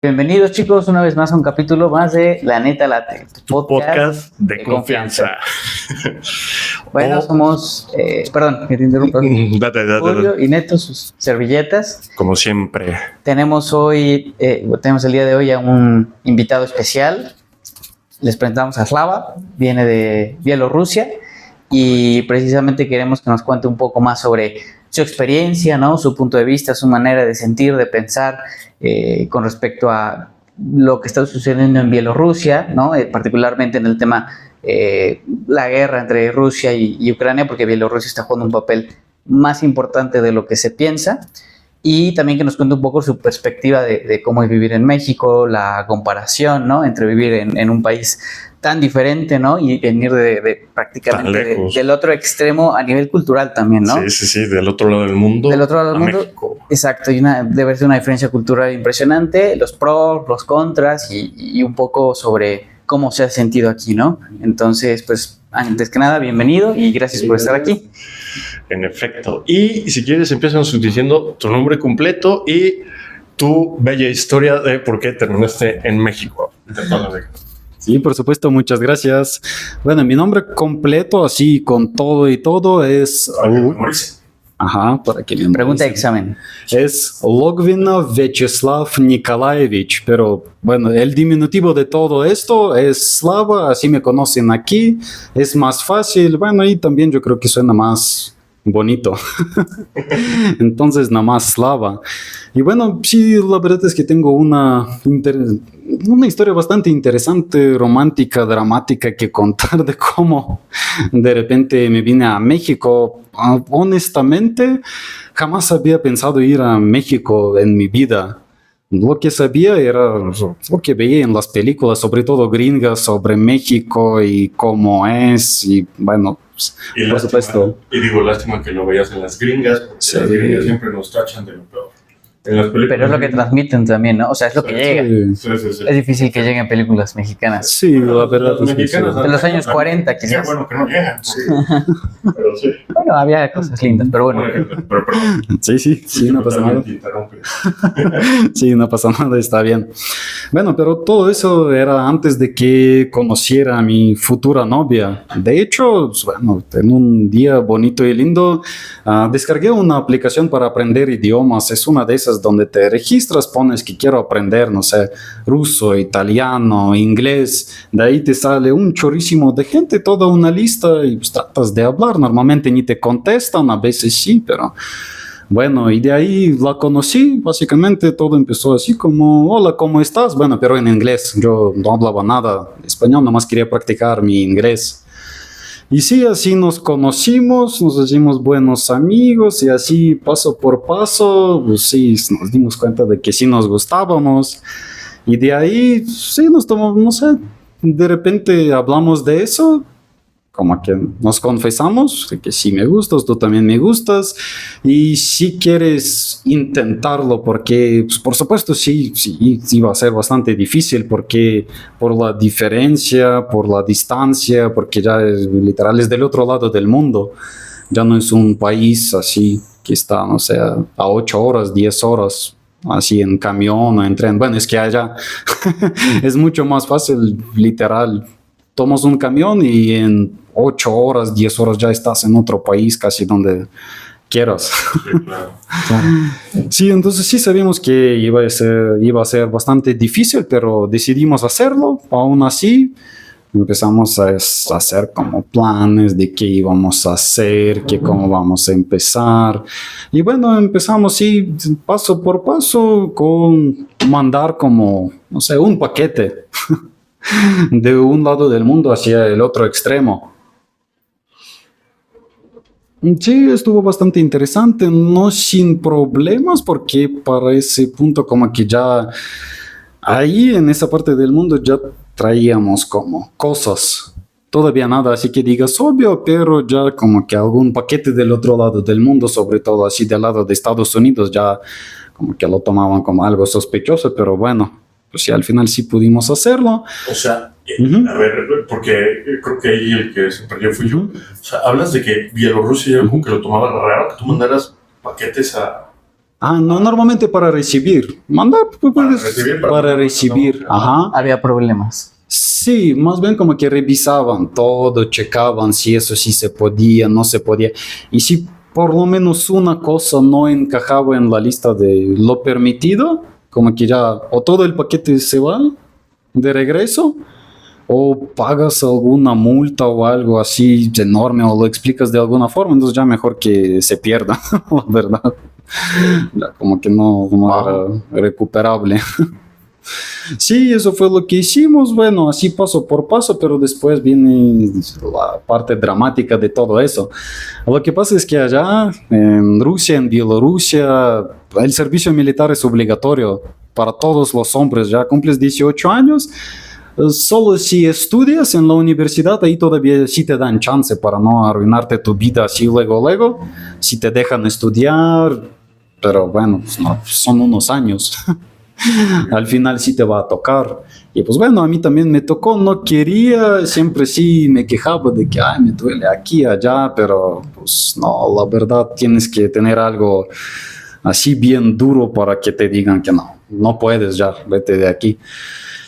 Bienvenidos chicos una vez más a un capítulo más de La Neta Late, tu podcast de confianza. Bueno, somos, perdón, que te interrumpa. Date. Julio y Neto, sus servilletas. Como siempre. Tenemos el día de hoy a un invitado especial. Les presentamos a Slava, viene de Bielorrusia y precisamente queremos que nos cuente un poco más sobre su experiencia, ¿no? Su punto de vista, su manera de sentir, de pensar con respecto a lo que está sucediendo en Bielorrusia, ¿no? Particularmente en el tema la guerra entre Rusia y Ucrania, porque Bielorrusia está jugando un papel más importante de lo que se piensa. Y también que nos cuente un poco su perspectiva de cómo es vivir en México, la comparación, ¿no? Entre vivir en un país tan diferente, ¿no? Y venir de prácticamente del otro extremo a nivel cultural también, ¿no? Sí, del otro lado del mundo. Del otro lado del mundo. México. Exacto, debe ser una diferencia cultural impresionante, los pros, los contras y un poco sobre cómo se ha sentido aquí, ¿no? Entonces, pues, antes que nada, bienvenido y gracias por estar aquí. En efecto. Y si quieres, empiezas diciendo tu nombre completo y tu bella historia de por qué terminaste en México. Sí, por supuesto, muchas gracias. Bueno, mi nombre completo, así con todo y todo, es... para que me pregunta de examen. Es Logvina Vyacheslav Nikolaevich, pero bueno, el diminutivo de todo esto es Slava, así me conocen aquí, es más fácil, bueno, y también yo creo que suena más bonito. Entonces, nada más Slava. Y bueno, sí, la verdad es que tengo una historia bastante interesante, romántica, dramática que contar de cómo de repente me vine a México. Honestamente, jamás había pensado ir a México en mi vida. Lo que sabía era lo que veía en las películas, sobre todo gringas, sobre México y cómo es, y bueno, y por supuesto. Y digo, lástima que lo veas en las gringas, porque sí. Las gringas siempre nos tachan de lo peor. En las películas, pero es lo que transmiten también, ¿no? O sea, es lo que llega. Sí. Es difícil que lleguen películas mexicanas. Sí, la verdad es que sí. De los años 40, quizás. Bueno, que no llegan. Sí. Pero sí. Bueno, había cosas lindas, pero bueno. Pero, Sí, no pasa nada. Sí, no pasa nada, está bien. Bueno, pero todo eso era antes de que conociera a mi futura novia. De hecho, bueno, en un día bonito y lindo, descargué una aplicación para aprender idiomas. Es una de esas donde te registras, pones que quiero aprender, no sé, ruso, italiano, inglés. De ahí te sale un chorrísimo de gente, toda una lista, y pues tratas de hablar. Normalmente ni te contestan, a veces sí, pero... Bueno, y de ahí la conocí, básicamente todo empezó así como, hola, ¿cómo estás? Bueno, pero en inglés, yo no hablaba nada español, nomás quería practicar mi inglés. Y sí, así nos conocimos, nos hicimos buenos amigos y así paso por paso, pues sí, nos dimos cuenta de que sí nos gustábamos. Y de ahí, sí, nos tomamos, no sé, de repente hablamos de eso. Como que nos confesamos de que sí me gustas, tú también me gustas, y si quieres intentarlo, porque pues, por supuesto sí va a ser bastante difícil, porque por la diferencia, por la distancia, porque ya literal es del otro lado del mundo, ya no es un país así que está, no sé, a 8 horas, 10 horas, así en camión o en tren. Bueno, es que allá es mucho más fácil, literal. Tomas un camión y en 8 horas, 10 horas ya estás en otro país, casi donde quieras. Sí, claro. Sí, entonces sí sabíamos que iba a ser bastante difícil, pero decidimos hacerlo. Aún así, empezamos a hacer como planes de qué íbamos a hacer, cómo vamos a empezar. Y bueno, empezamos sí, paso por paso, con mandar como, no sé, un paquete de un lado del mundo hacia el otro extremo. Sí, estuvo bastante interesante, no sin problemas, porque para ese punto como que ya ahí en esa parte del mundo ya traíamos como cosas. Todavía nada, así que digas obvio, pero ya como que algún paquete del otro lado del mundo, sobre todo así del lado de Estados Unidos, ya como que lo tomaban como algo sospechoso, pero bueno, pues sí, al final sí pudimos hacerlo. O sea, a ver, porque creo que ahí el que se perdió fui yo. O sea, hablas de que Bielorrusia como que lo tomaba raro, que tú mandaras paquetes a No, normalmente para recibir. Mandar, pues, para recibir. Ajá. Había problemas. Sí, más bien como que revisaban todo, checaban si eso sí se podía, no se podía. Y si por lo menos una cosa no encajaba en la lista de lo permitido, como que ya o todo el paquete se va de regreso, o pagas alguna multa o algo así enorme, o lo explicas de alguna forma, entonces ya mejor que se pierda, la verdad. Ya como que no era recuperable. Sí, eso fue lo que hicimos, bueno, así paso por paso, pero después viene la parte dramática de todo eso. Lo que pasa es que allá en Rusia, en Bielorrusia, el servicio militar es obligatorio para todos los hombres. Ya cumples 18 años, solo si estudias en la universidad, ahí todavía sí te dan chance para no arruinarte tu vida así luego, si te dejan estudiar, pero bueno, pues no, son unos años. Al final sí te va a tocar. Y pues bueno, a mí también me tocó, no quería, siempre sí me quejaba de que me duele aquí, allá, pero pues no, la verdad tienes que tener algo así bien duro para que te digan que no puedes ya, vete de aquí.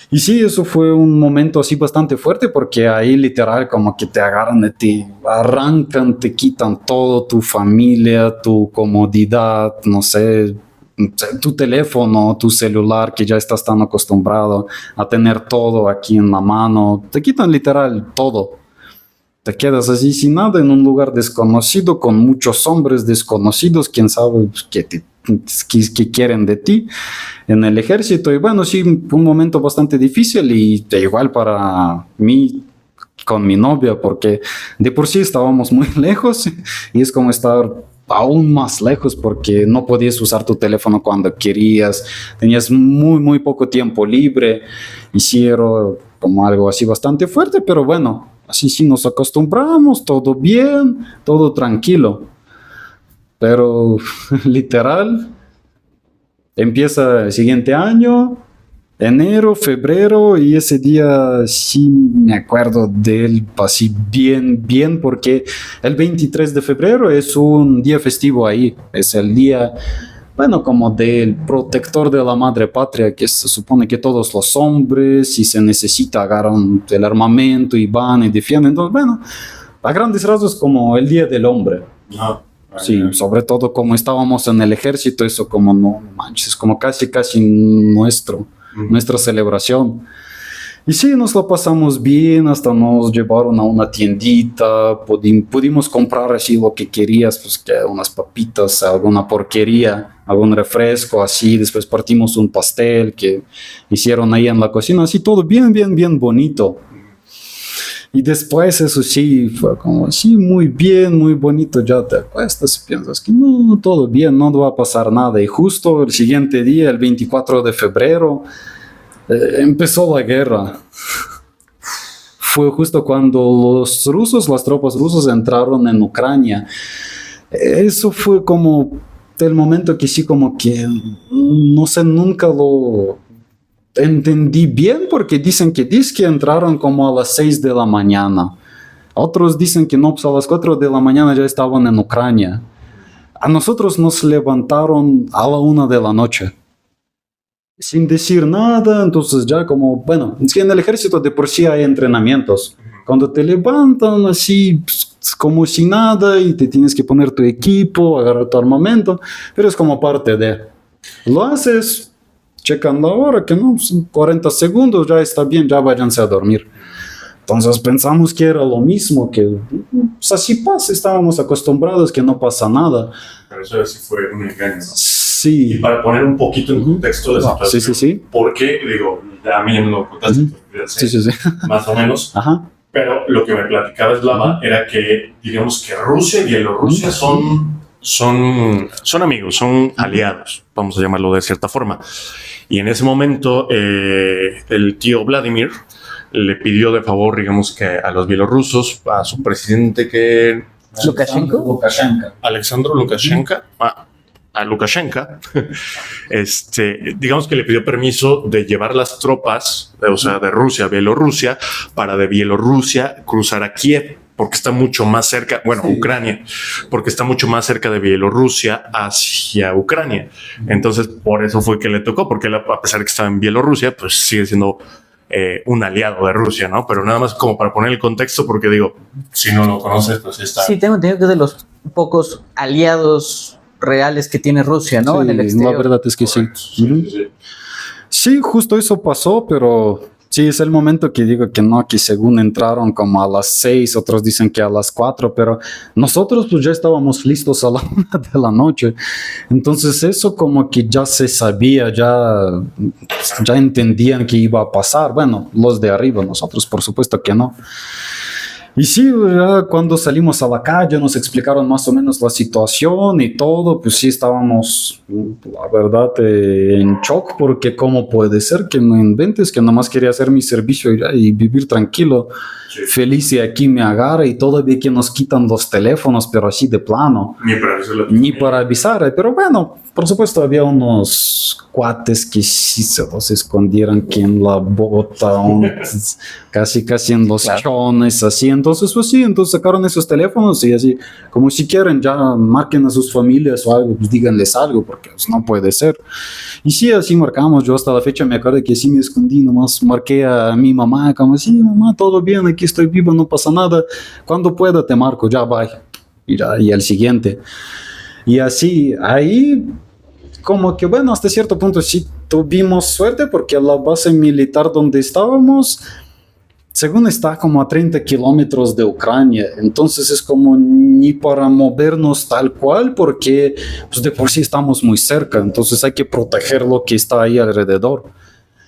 Y sí, eso fue un momento así bastante fuerte porque ahí literal como que te agarran, te arrancan, te quitan todo, tu familia, tu comodidad, no sé, tu teléfono, tu celular, que ya estás tan acostumbrado a tener todo aquí en la mano, te quitan literal todo. Te quedas así sin nada en un lugar desconocido, con muchos hombres desconocidos, quién sabe qué quieren de ti en el ejército. Y bueno, sí, un momento bastante difícil y igual para mí con mi novia, porque de por sí estábamos muy lejos y es como estar aún más lejos porque no podías usar tu teléfono cuando querías, tenías muy poco tiempo libre y sí era como algo así bastante fuerte, pero bueno, así sí nos acostumbramos, todo bien, todo tranquilo, pero literal empieza el siguiente año, enero, febrero, y ese día sí me acuerdo de él así bien, porque el 23 de febrero es un día festivo ahí, es el día, bueno, como del protector de la madre patria, que se supone que todos los hombres, si se necesita, agarran el armamento y van y defienden. Entonces, bueno, a grandes rasgos como el Día del Hombre. Sí, sobre todo como estábamos en el ejército, eso como no manches, como casi nuestra celebración. Y sí, nos lo pasamos bien, hasta nos llevaron a una tiendita, pudimos comprar así lo que querías, pues que unas papitas, alguna porquería, algún refresco, así, después partimos un pastel que hicieron ahí en la cocina, así todo bien bonito. Y después eso sí, fue como así muy bien, muy bonito, ya te acuestas y piensas que no, todo bien, no va a pasar nada. Y justo el siguiente día, el 24 de febrero, empezó la guerra. Fue justo cuando las tropas rusas entraron en Ucrania. Eso fue como el momento que sí, como que, no sé, nunca lo entendí bien, porque dicen que entraron como a las 6 de la mañana. Otros dicen que no, pues a las 4 de la mañana ya estaban en Ucrania. A nosotros nos levantaron a la 1 de la noche. Sin decir nada, entonces ya como, bueno, es que en el ejército de por sí hay entrenamientos. Cuando te levantan así, pues, como si nada, y te tienes que poner tu equipo, agarrar tu armamento, pero es como parte de... Lo haces... Checan la hora, que no, 40 segundos, ya está bien, ya váyanse a dormir. Entonces pensamos que era lo mismo, que pues así pasa, estábamos acostumbrados que no pasa nada. Pero eso sí fue un engaño, ¿no? Sí. Y para poner un poquito en contexto de la situación. Sí. Porque, digo, a mí me lo contaste, sí. Más o menos. Ajá. Pero lo que me platicaba Slava era que, digamos que Rusia y Bielorrusia son amigos, son aliados, vamos a llamarlo de cierta forma. Y en ese momento el tío Vladimir le pidió de favor, digamos que a los bielorrusos, a su presidente que... Alexandro Lukashenko. A Lukashenko, digamos que le pidió permiso de llevar las tropas, o sea, de Rusia a Bielorrusia, para de Bielorrusia cruzar a Kiev, porque está mucho más cerca, bueno, Sí. Ucrania, porque está mucho más cerca de Bielorrusia hacia Ucrania. Entonces, por eso fue que le tocó, porque él, a pesar de que estaba en Bielorrusia, pues sigue siendo un aliado de Rusia, ¿no? Pero nada más como para poner el contexto, porque digo, si no lo conoces, pues sí está. Sí, tengo entendido que es de los pocos aliados reales que tiene Rusia, ¿no? Sí, En el la exterior. verdad es que sí. Sí, Ujú. sí, sí. Sí, justo eso pasó, pero sí, es el momento que digo que no, que según entraron como a las 6, otros dicen que a las 4, pero nosotros pues ya estábamos listos a la 1 de la noche. Entonces eso como que ya se sabía, ya entendían que iba a pasar. Bueno, los de arriba, nosotros por supuesto que no. Y sí, ya cuando salimos a la calle nos explicaron más o menos la situación y todo, pues sí estábamos, la verdad, en shock, porque cómo puede ser que me inventes que nomás quería hacer mi servicio y vivir tranquilo, Sí. feliz y aquí me agarra y todavía que nos quitan los teléfonos, pero así de plano, Ni para avisarle a tu ni familia. para avisar, pero bueno, por supuesto había unos cuates que sí se los escondieran que en la bota, casi en los Claro. chones, así. Entonces, pues sí, entonces sacaron esos teléfonos y así, como si quieren, ya marquen a sus familias o algo, pues díganles algo, porque pues, no puede ser. Y sí, así marcamos. Yo hasta la fecha me acuerdo que sí me escondí, nomás marqué a mi mamá, como sí, mamá, todo bien, aquí estoy vivo, no pasa nada. Cuando pueda te marco, ya, bye. Y al siguiente. Y así, ahí como que bueno, hasta cierto punto sí tuvimos suerte porque la base militar donde estábamos, según está como a 30 kilómetros de Ucrania, entonces es como ni para movernos tal cual porque pues de por sí estamos muy cerca, entonces hay que proteger lo que está ahí alrededor.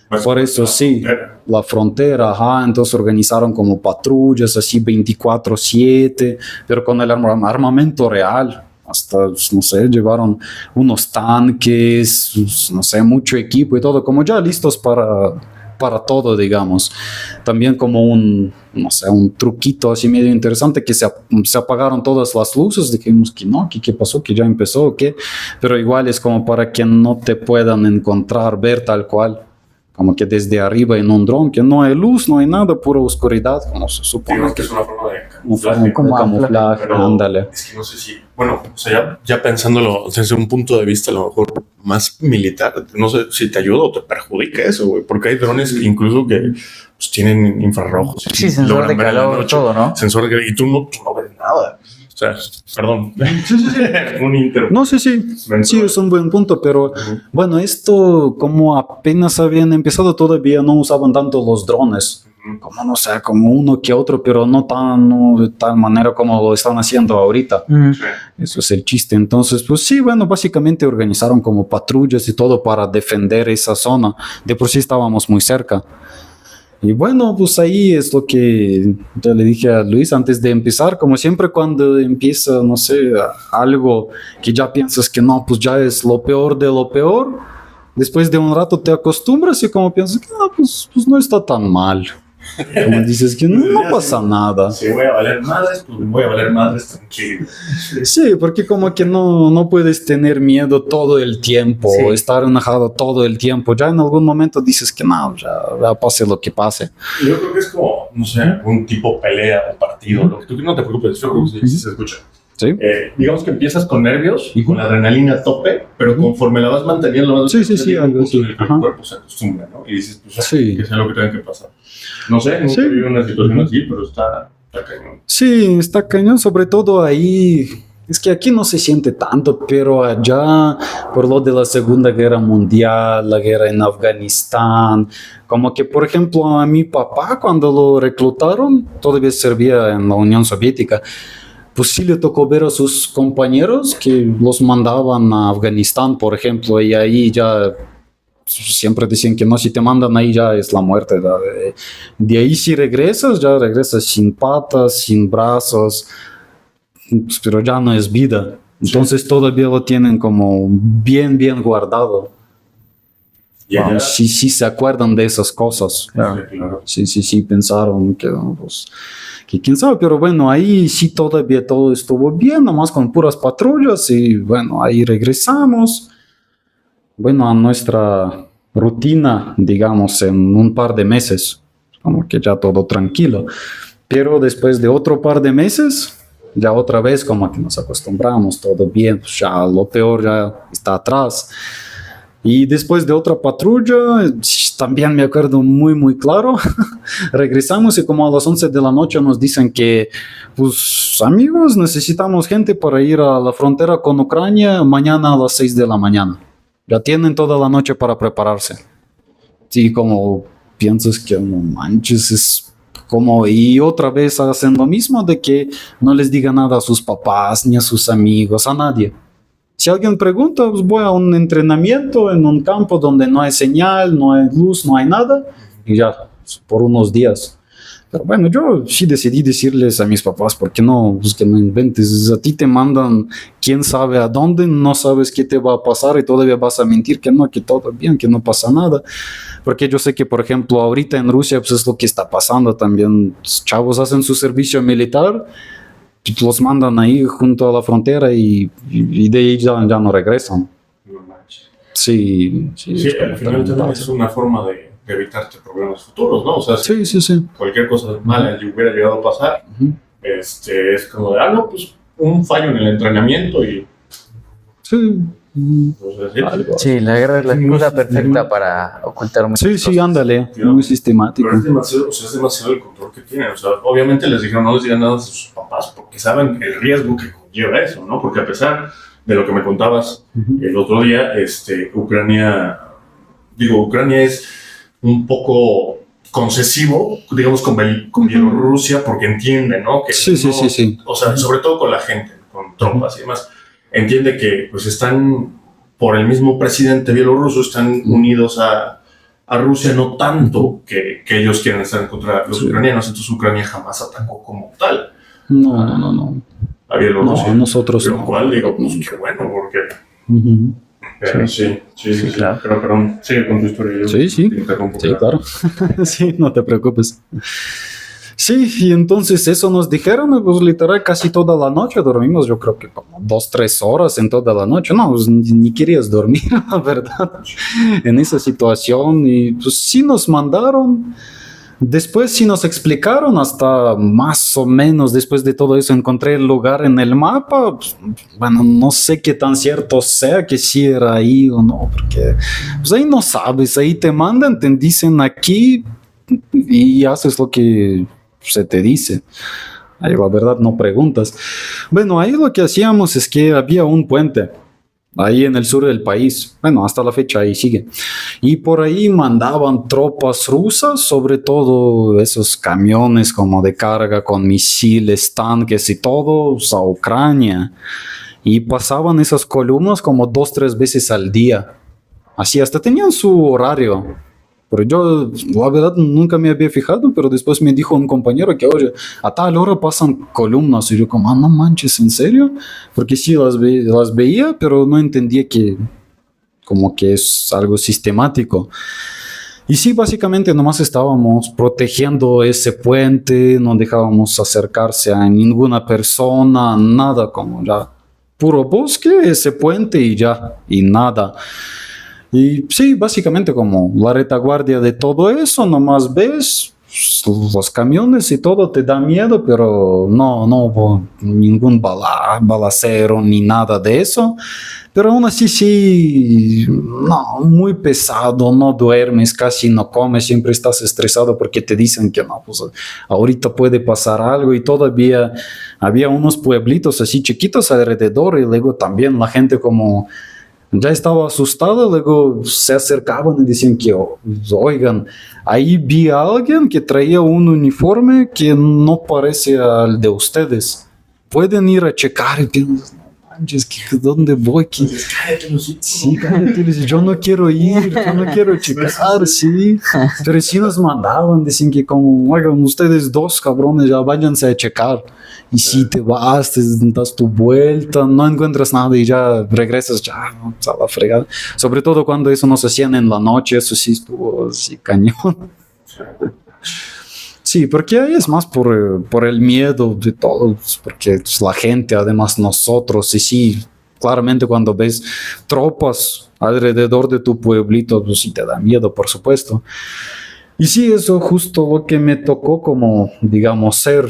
Pues, Por eso sí, frontera. la frontera, ajá, entonces organizaron como patrullas así 24/7, pero con el armamento real. Hasta, no sé, llevaron unos tanques, no sé, mucho equipo y todo, como ya listos para todo, digamos. También como no sé, un truquito así medio interesante que se apagaron todas las luces, dijimos que no, que qué pasó, que ya empezó, o qué, pero igual es como para que no te puedan encontrar, ver tal cual. Como que desde arriba en un dron, que no hay luz, no hay nada, pura oscuridad, como se supone Digamos que que es una forma de como camuflaje. Como camuflaje, Pero ándale. es que no sé si, bueno, o sea, ya pensándolo desde un punto de vista a lo mejor más militar, no sé si te ayuda o te perjudica eso, güey, porque hay drones que incluso que pues, tienen infrarrojos. y Sí, sensor logran de ver en la calor, noche. todo, ¿no? Sensor de y tú no ves nada. O sea, perdón. Un inter. No, sí, sí, es un buen punto, pero bueno, esto como apenas habían empezado todavía no usaban tanto los drones, como no sé, como uno que otro, pero no de tal manera como lo están haciendo ahorita. Eso es el chiste. Entonces, pues sí, bueno, básicamente organizaron como patrullas y todo para defender esa zona. De por sí estábamos muy cerca. Y bueno, pues ahí es lo que ya le dije a Luis antes de empezar, como siempre cuando empieza, no sé, algo que ya piensas que no, pues ya es lo peor de lo peor, después de un rato te acostumbras y como piensas que no, pues no está tan mal. Como dices que no pasa nada. Si voy a valer madres, pues voy a valer madres tranquilo. Sí, porque como que no puedes tener miedo todo el tiempo, Sí. estar enojado todo el tiempo. Ya en algún momento dices que no, ya pase lo que pase. Yo creo que es como, no sé, un tipo pelea o partido. Lo que tú no te preocupes, yo creo que sí se escucha. ¿Sí? Digamos que empiezas con nervios y con la adrenalina a tope, pero conforme la vas manteniendo, Sí, llega un algo punto así. en el que Ajá. el cuerpo se acostumbra, ¿no? Y dices, pues, Sí. que sea lo que tenga que pasar. No sé, nunca Sí. he vivido una situación así, pero está cañón. Sí, está cañón, sobre todo ahí. Es que aquí no se siente tanto, pero allá, por lo de la Segunda Guerra Mundial, la guerra en Afganistán, como que, por ejemplo, a mi papá, cuando lo reclutaron, todavía servía en la Unión Soviética, pues sí le tocó ver a sus compañeros que los mandaban a Afganistán, por ejemplo, y ahí ya siempre decían que no, si te mandan ahí ya es la muerte. De ahí si regresas, ya regresas sin patas, sin brazos, pues, pero ya no es vida. Entonces todavía lo tienen como bien guardado. Y allá, Sí se acuerdan de esas cosas. claro. Sí, pensaron que, pues, que quién sabe, pero bueno, ahí sí todavía todo estuvo bien, nomás con puras patrullas y bueno, ahí regresamos, bueno, a nuestra rutina, digamos, en un par de meses, como que ya todo tranquilo. Pero después de otro par de meses, ya otra vez como que nos acostumbramos, todo bien, pues ya lo peor ya está atrás. Y después de otra patrulla, también me acuerdo muy claro, regresamos y como a las 11 de la noche nos dicen que, pues amigos, necesitamos gente para ir a la frontera con Ucrania mañana a las 6 de la mañana. Ya tienen toda la noche para prepararse. Sí, como piensas que no manches, es como, y otra vez hacen lo mismo de que no les diga nada a sus papás, ni a sus amigos, a nadie. Si alguien pregunta, pues voy a un entrenamiento en un campo donde no hay señal, no hay luz, no hay nada, y ya, por unos días. Pero bueno, yo sí decidí decirles a mis papás, ¿por qué no? Pues que no inventes, a ti te mandan quién sabe a dónde, no sabes qué te va a pasar y todavía vas a mentir que no, que todo bien, que no pasa nada. Porque yo sé que, por ejemplo, ahorita en Rusia, pues es lo que está pasando también. Los chavos hacen su servicio militar, los mandan ahí junto a la frontera y de ahí ya no regresan. Sí, al final también es una forma de evitarte problemas futuros, ¿no? O sea, sí. Cualquier cosa mala que hubiera llegado a pasar, es como de, no, pues un fallo en el entrenamiento y... Sí. Pues, sí, la guerra es la excusa perfecta para ocultar muchas cosas. Sí, ándale, muy sistemático. Pero es demasiado el control que tienen. O sea, obviamente les dijeron no les digan nada a sus papás porque saben el riesgo que conlleva eso, ¿no? Porque a pesar de lo que me contabas el otro día, Ucrania es un poco concesivo, digamos, con Bielorrusia porque entiende, ¿no? Que sí. O sea, sobre todo con la gente, con tropas y demás. Entiende que pues están por el mismo presidente bielorruso, están unidos a Rusia, no tanto que ellos quieren estar en contra de los ucranianos, entonces Ucrania jamás atacó como tal. No. A Bielorrusia. No, nosotros lo cual digo, pues qué bueno, porque... Pero sí, claro. Pero perdón, sigue con tu historia. Sí, claro. Sí, no te preocupes. Sí, y entonces eso nos dijeron, pues literal casi toda la noche dormimos, yo creo que como 2-3 horas en toda la noche, no, pues, ni querías dormir, la verdad, en esa situación, y pues sí nos mandaron, después sí nos explicaron, hasta más o menos después de todo eso encontré el lugar en el mapa, pues, bueno, no sé qué tan cierto sea que sí era ahí o no, porque pues ahí no sabes, ahí te mandan, te dicen aquí y haces lo que se te dice. Ahí la verdad no preguntas. Bueno, ahí lo que hacíamos es que había un puente ahí en el sur del país. Bueno, hasta la fecha ahí sigue. Y por ahí mandaban tropas rusas, sobre todo esos camiones como de carga con misiles, tanques y todo a Ucrania. Y pasaban esas columnas como 2-3 veces al día. Así, hasta tenían su horario. Pero yo, la verdad, nunca me había fijado, pero después me dijo un compañero que, oye, a tal hora pasan columnas. Y yo como, no manches, ¿en serio? Porque sí las veía, pero no entendía que como que es algo sistemático. Y sí, básicamente nomás estábamos protegiendo ese puente, no dejábamos acercarse a ninguna persona, nada, como ya puro bosque, ese puente y ya, y nada. Y sí, básicamente como la retaguardia de todo eso, nomás ves los camiones y todo te da miedo, pero no hubo ningún balacero ni nada de eso. Pero aún así sí, no, muy pesado, no duermes, casi no comes, siempre estás estresado porque te dicen que no, pues ahorita puede pasar algo y todavía había unos pueblitos así chiquitos alrededor y luego también la gente como... ya estaba asustada, luego se acercaban y decían que, oigan, ahí vi a alguien que traía un uniforme que no parece al de ustedes. Pueden ir a checar y piensan, no manches, ¿dónde voy? Sí, cállate, yo no quiero ir, yo no quiero checar, sí. Pero sí nos mandaban, decían que como, oigan, ustedes dos cabrones ya váyanse a checar. Y si te vas, te das tu vuelta, no encuentras nada y ya regresas ya a la fregada. Sobre todo cuando eso nos hacían en la noche, eso sí estuvo así cañón. Sí, porque ahí es más por el miedo de todos, porque es la gente, además nosotros, y sí, claramente cuando ves tropas alrededor de tu pueblito, pues sí te da miedo, por supuesto. Y sí, eso justo lo que me tocó como, digamos, ser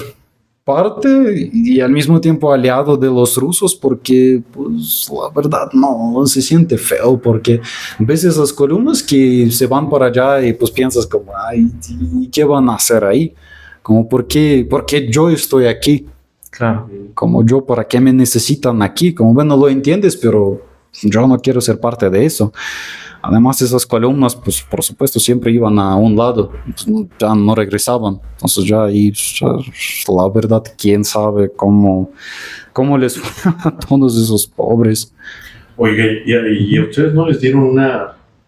parte y al mismo tiempo aliado de los rusos porque, pues, la verdad no se siente feo porque ves esas columnas que se van para allá y pues piensas como, ay, ¿y qué van a hacer ahí? Como, por qué yo estoy aquí? Claro. Como yo, ¿para qué me necesitan aquí? Como, bueno, lo entiendes, pero yo no quiero ser parte de eso. Además, esas columnas, pues por supuesto, siempre iban a un lado, pues, ya no regresaban. Entonces ya ahí, ya, la verdad, quién sabe cómo les fue a todos esos pobres. Oiga, ¿y a ustedes no les dieron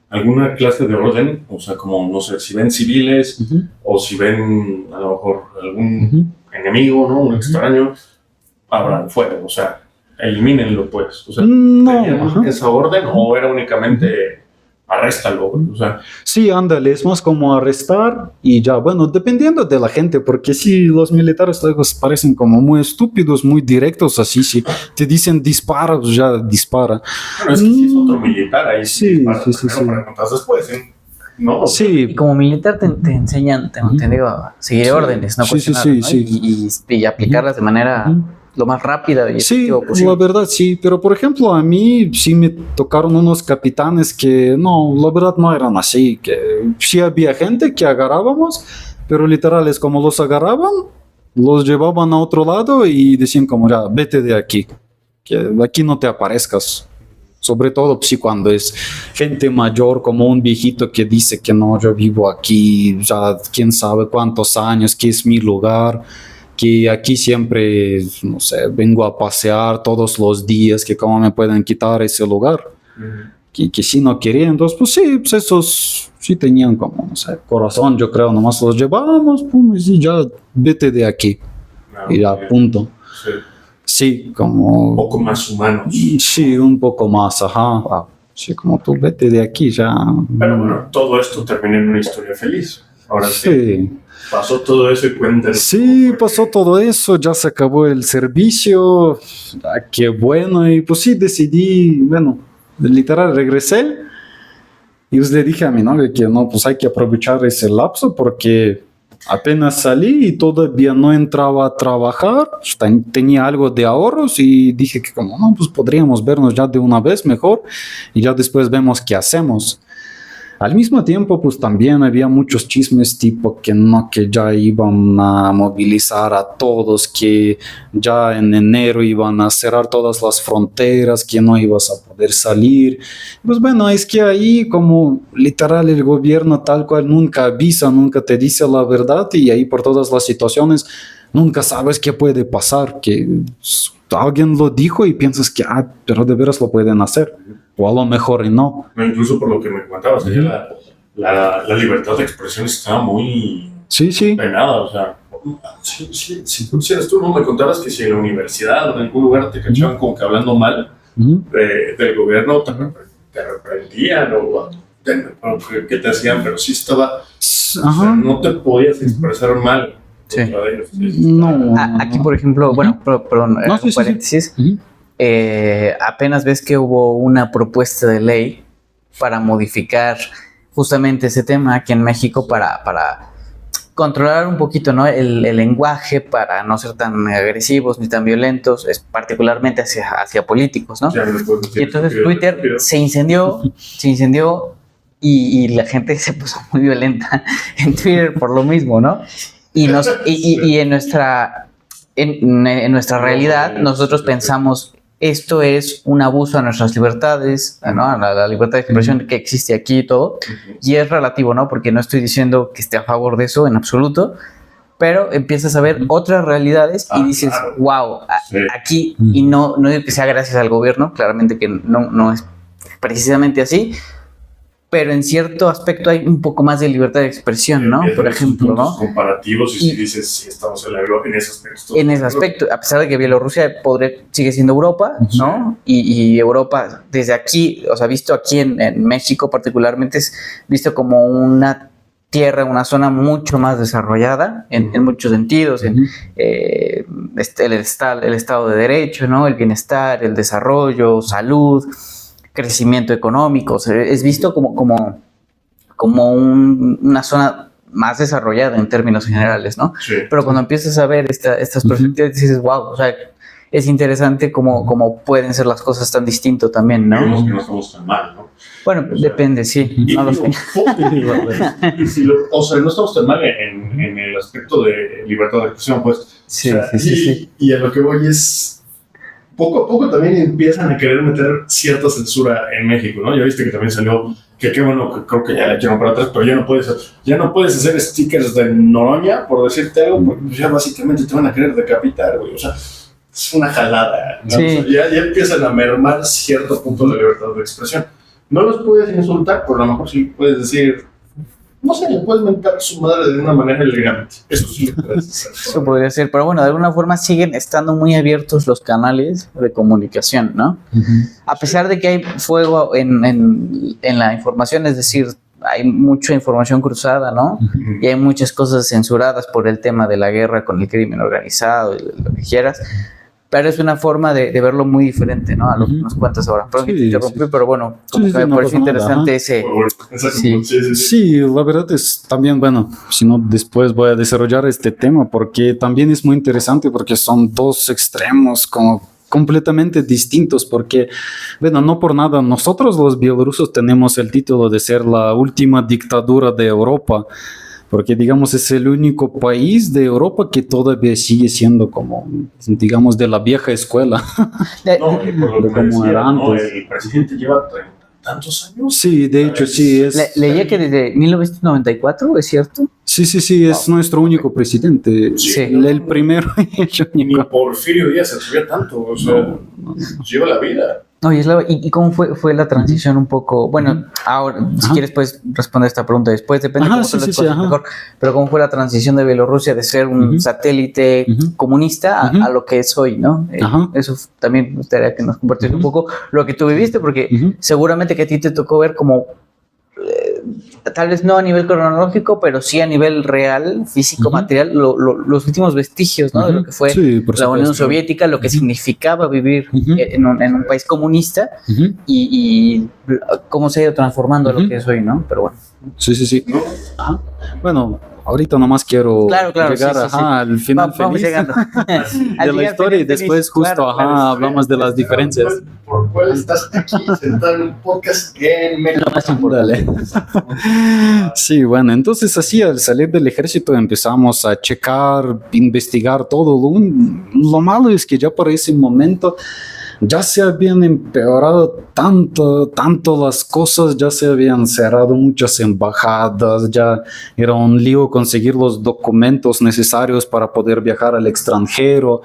alguna clase de orden? O sea, como, no sé, si ven civiles o si ven a lo mejor algún enemigo, ¿no? Un extraño, abran fuego, o sea, elimínenlo, pues. O sea, ¿tenían esa orden o era únicamente arréstalo? O sea, sí, ándale, es más como arrestar y ya, bueno, dependiendo de la gente, porque si los militares luego parecen como muy estúpidos, muy directos, así, si te dicen dispara, pues ya dispara. Bueno, es que si es otro militar ahí sí, dispara, sí. preguntas después, ¿eh? No, sí. Y como militar te enseñan, te digo, a seguir órdenes, no cuestionarlas, ¿no? Y aplicarlas de manera lo más rápida y efectiva posible. La verdad sí, pero por ejemplo a mí sí me tocaron unos capitanes que no, la verdad no eran así, que sí había gente que agarrábamos, pero literal es como los agarraban, los llevaban a otro lado y decían como ya, vete de aquí, que aquí no te aparezcas. Sobre todo pues, sí, cuando es gente mayor, como un viejito que dice que no, yo vivo aquí, ya quién sabe cuántos años, que es mi lugar, que aquí siempre, no sé, vengo a pasear todos los días, que cómo me pueden quitar ese lugar, que si no querían. Entonces, pues sí, pues esos sí tenían como, no sé, corazón, yo creo, nomás los llevábamos, pum, y ya, vete de aquí, y ya, punto. Sí. Sí, como... Un poco más humanos. Sí, un poco más, ajá. Sí, como tú vete de aquí ya. Pero bueno, todo esto termina en una historia feliz. Ahora sí. Pasó todo eso y cuéntanos. Sí, pasó todo eso, ya se acabó el servicio. Qué bueno, y pues sí, decidí, bueno, literal, regresé. Y pues le dije a mi novia que no, pues hay que aprovechar ese lapso porque apenas salí y todavía no entraba a trabajar, tenía algo de ahorros y dije que como no, pues podríamos vernos ya de una vez mejor y ya después vemos qué hacemos. Al mismo tiempo, pues también había muchos chismes tipo que no, que ya iban a movilizar a todos, que ya en enero iban a cerrar todas las fronteras, que no ibas a poder salir. Pues bueno, es que ahí como literal el gobierno tal cual nunca avisa, nunca te dice la verdad y ahí por todas las situaciones nunca sabes qué puede pasar, que alguien lo dijo y piensas que, pero de veras lo pueden hacer. O a lo mejor y no. Incluso por lo que me comentabas, que la libertad de expresión estaba muy penada. O sea, si tú hicieras tú, ¿no? Me contabas que si en la universidad o en algún lugar te cachaban como que hablando mal del gobierno, te reprendían o que te hacían, pero sí estaba... O sea, no te podías expresar mal. Sí. No. Aquí, por ejemplo, bueno, perdón, un paréntesis. Apenas ves que hubo una propuesta de ley para modificar justamente ese tema aquí en México para controlar un poquito, ¿no? el lenguaje, para no ser tan agresivos ni tan violentos, particularmente hacia políticos, ¿no? Y entonces Twitter se incendió y la gente se puso muy violenta en Twitter por lo mismo, ¿no? Y en nuestra realidad nosotros pensamos esto es un abuso a nuestras libertades, ¿no? A la libertad de expresión que existe aquí y todo, y es relativo, ¿no? Porque no estoy diciendo que esté a favor de eso en absoluto, pero empiezas a ver otras realidades y dices, wow, aquí, y no digo que sea gracias al gobierno, claramente que no es precisamente así, pero en cierto aspecto hay un poco más de libertad de expresión, ¿no? Por ejemplo, ¿no? Comparativos y si dices, sí, estamos en ese aspecto. En ese aspecto, a pesar de que Bielorrusia sigue siendo Europa, ¿no? Y Europa, desde aquí, o sea, visto aquí en México particularmente, es visto como una tierra, una zona mucho más desarrollada en muchos sentidos, el Estado de Derecho, ¿no? El bienestar, el desarrollo, salud, crecimiento económico, o sea, es visto como una zona más desarrollada en términos generales, ¿no? Sí. Pero cuando empiezas a ver estas perspectivas, dices, wow, o sea, es interesante cómo pueden ser las cosas tan distinto también, ¿no? Digamos que no estamos tan mal, ¿no? Bueno, depende, sí, no lo sé. O sea, no estamos tan mal en el aspecto de libertad de expresión, pues. Sí, O sea, sí. Y a lo que voy es, poco a poco también empiezan a querer meter cierta censura en México, ¿no? Ya viste que también salió, que qué bueno, que creo que ya le echaron para atrás, pero ya no puedes hacer stickers de Noroña, por decirte algo, porque pues ya básicamente te van a querer decapitar, güey. O sea, es una jalada, ¿no? Sí. O sea, ya empiezan a mermar cierto punto de libertad de expresión. No los puedes insultar, pero a lo mejor sí puedes decir, no sé, le puedes mentar a su madre de una manera elegante. Eso sí lo puedes hacer. Eso podría ser, pero bueno, de alguna forma siguen estando muy abiertos los canales de comunicación, ¿no? A pesar de que hay fuego en la información, es decir, hay mucha información cruzada, ¿no? Y hay muchas cosas censuradas por el tema de la guerra con el crimen organizado y lo que quieras. Pero es una forma de verlo muy diferente, ¿no? A lo que nos cuentas ahora. Perdón que te interrumpí, pero bueno, como que me parece interesante ese... Sí, la verdad es también, bueno, si no después voy a desarrollar este tema porque también es muy interesante porque son dos extremos como completamente distintos porque, bueno, no por nada, nosotros los bielorrusos tenemos el título de ser la última dictadura de Europa. Porque, digamos, es el único país de Europa que todavía sigue siendo como, digamos, de la vieja escuela. No, y por lo que me decía, no, el presidente lleva tantos años. Sí, de hecho, sí. Leía que desde 1994, ¿es cierto? Sí, es nuestro único presidente. Sí. El primero y el único. Ni Porfirio Díaz se atrevía tanto, o sea, no. Lleva la vida. Oye, ¿y cómo fue la transición un poco? Bueno, ahora, si quieres, puedes responder esta pregunta después, depende de cómo tú las cosas mejor. Pero ¿cómo fue la transición de Bielorrusia de ser un satélite comunista a lo que es hoy, ¿no? Eso también me gustaría que nos compartieras un poco lo que tú viviste, porque seguramente que a ti te tocó ver como, tal vez no a nivel cronológico, pero sí a nivel real, físico, material, los últimos vestigios, ¿no? De lo que fue la Unión Soviética, lo que significaba vivir en un país comunista y cómo se ha ido transformando lo que es hoy, ¿no? Pero bueno. Sí. Bueno, ahorita nomás quiero llegar al final vamos llegando. de la historia y después justo hablamos de las diferencias. ¿Por cuál estás aquí sentado en un podcast en México? Sí, bueno, entonces así al salir del ejército empezamos a checar, investigar todo. Lo malo es que ya para ese momento ya se habían empeorado tanto las cosas, ya se habían cerrado muchas embajadas, ya era un lío conseguir los documentos necesarios para poder viajar al extranjero,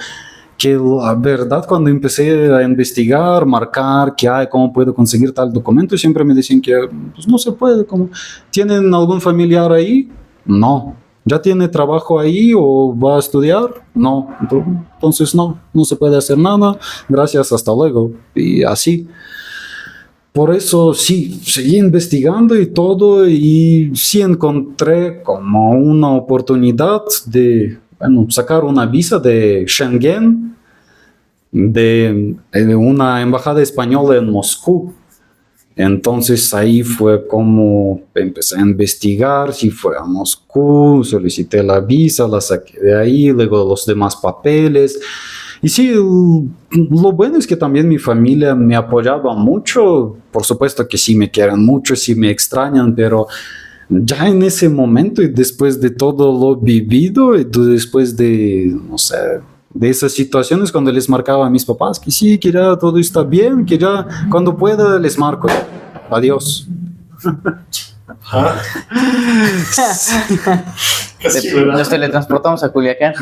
que la verdad cuando empecé a investigar, marcar qué hay, cómo puedo conseguir tal documento, siempre me decían que pues, no se puede, como, ¿tienen algún familiar ahí? No. ¿Ya tiene trabajo ahí o va a estudiar? No. Entonces no se puede hacer nada. Gracias, hasta luego. Y así. Por eso sí, seguí investigando y todo y sí encontré como una oportunidad de sacar una visa de Schengen de una embajada española en Moscú. Entonces ahí fue como empecé a investigar, si fue a Moscú, solicité la visa, la saqué de ahí, luego los demás papeles. Y sí, lo bueno es que también mi familia me apoyaba mucho, por supuesto que sí me quieren mucho, sí me extrañan, pero ya en ese momento y después de todo lo vivido, y después de, no sé, de esas situaciones cuando les marcaba a mis papás que sí, que ya todo está bien, que ya cuando pueda les marco. Adiós. Nos teletransportamos a Culiacán.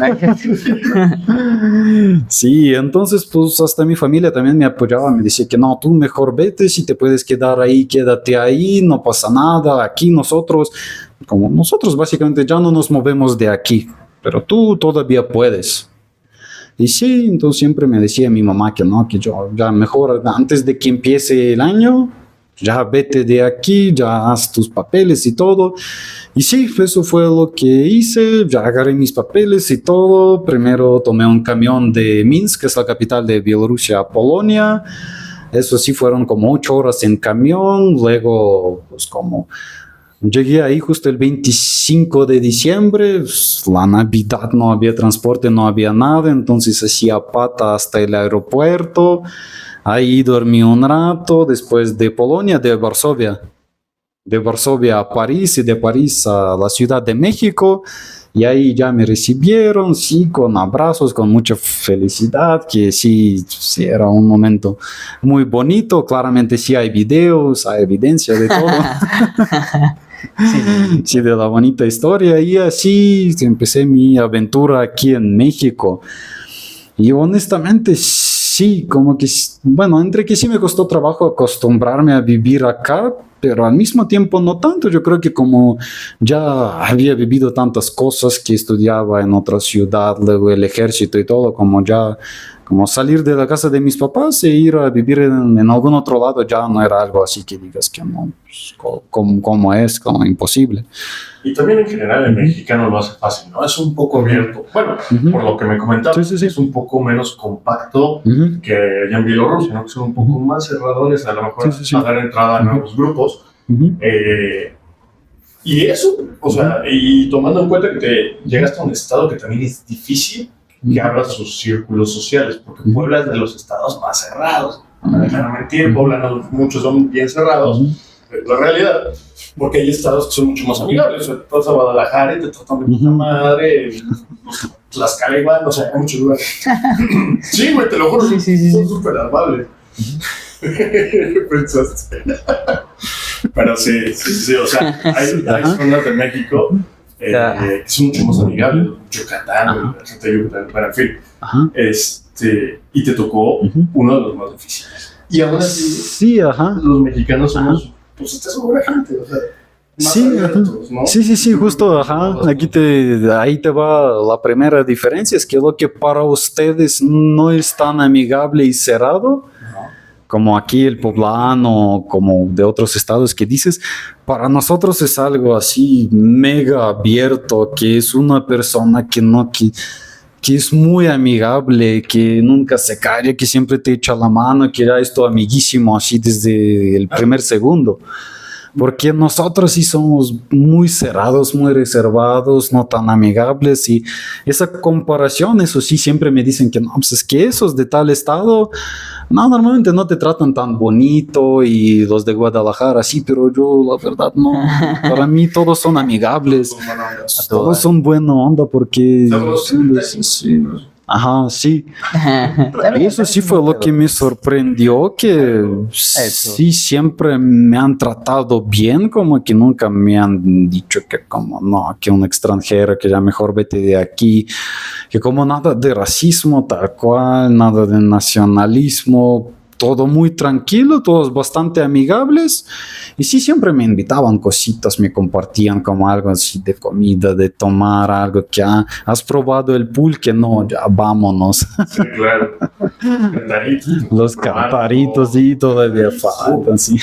Sí, entonces pues hasta mi familia también me apoyaba, me decía que no, tú mejor vete, si te puedes quedar ahí, quédate ahí, no pasa nada, aquí nosotros básicamente ya no nos movemos de aquí, pero tú todavía puedes. Y sí, entonces siempre me decía mi mamá que no, que yo ya mejor antes de que empiece el año, ya vete de aquí, ya haz tus papeles y todo. Y sí, eso fue lo que hice, ya agarré mis papeles y todo. Primero tomé un camión de Minsk, que es la capital de Bielorrusia, a Polonia. Eso sí fueron como 8 horas en camión, luego pues como Llegué ahí justo el 25 de diciembre, pues, la Navidad no había transporte, no había nada, entonces hacía pata hasta el aeropuerto, ahí dormí un rato, después de Polonia, de Varsovia a París y de París a la Ciudad de México. Y ahí ya me recibieron, sí, con abrazos, con mucha felicidad, que sí, sí, era un momento muy bonito. Claramente sí hay videos, hay evidencia de todo. Sí. Sí, de la bonita historia. Y así empecé mi aventura aquí en México. Y honestamente, sí, como que, bueno, entre que sí me costó trabajo acostumbrarme a vivir acá, pero al mismo tiempo no tanto. Yo creo que como ya había vivido tantas cosas, que estudiaba en otra ciudad, luego el ejército y todo, como ya, como salir de la casa de mis papás e ir a vivir en algún otro lado, ya no era algo así que digas que no, pues, como es, como imposible. Y también en general el mexicano lo hace fácil, ¿no? Es un poco abierto. Bueno, por lo que me comentabas, Sí, sí, sí. es un poco menos compacto que allá en Bielorrusia, ¿no? Que son un poco más cerradores, a lo mejor Sí, sí, sí. a dar entrada a nuevos grupos. Y eso, o sea, y tomando en cuenta que te llegaste a un estado que también es difícil que abras sus círculos sociales, porque Puebla es de los estados más cerrados. No me dejan mentir, Puebla no, muchos son bien cerrados, pero la realidad, porque hay estados que son mucho más amigables. O sea, te vas a Guadalajara y te tratan de puta madre, Tlaxcala igual, o sea, hay muchos lugares. Sí, güey, te lo juro, Sí. son súper amables. Pensaste. Pero sí, o sea, hay zonas de México que son mucho más amigables, Yucatán, la gente de Yucatán, pero en fin, y te tocó uno de los más difíciles. Y ahora sí, los mexicanos somos, pues esta es buena gente, o sea, más abiertos, ¿no? Sí, justo, ahí te va la primera diferencia, es que lo que para ustedes no es tan amigable y cerrado, como aquí el poblano, como de otros estados que dices, para nosotros es algo así mega abierto, que es una persona que es muy amigable, que nunca se calla, que siempre te echa la mano, que ya es tu amiguísimo así desde el primer segundo. Porque nosotros sí somos muy cerrados, muy reservados, no tan amigables, y esa comparación, eso sí, siempre me dicen que no, pues es que esos de tal estado, no, normalmente no te tratan tan bonito, y los de Guadalajara sí, pero yo la verdad no, para mí todos son amigables, todos son buena onda porque... Ajá, sí. Y eso sí fue lo que me sorprendió, que sí siempre me han tratado bien, como que nunca me han dicho que como no, que un extranjero, que ya mejor vete de aquí, que como nada de racismo tal cual, nada de nacionalismo, todo muy tranquilo, todos bastante amigables, y sí siempre me invitaban cositas, me compartían como algo así de comida, de tomar algo, que has probado el pulque, no, ya vámonos. Sí, claro. Cantaritos. Los cantaritos, sí, todavía faltan, sí.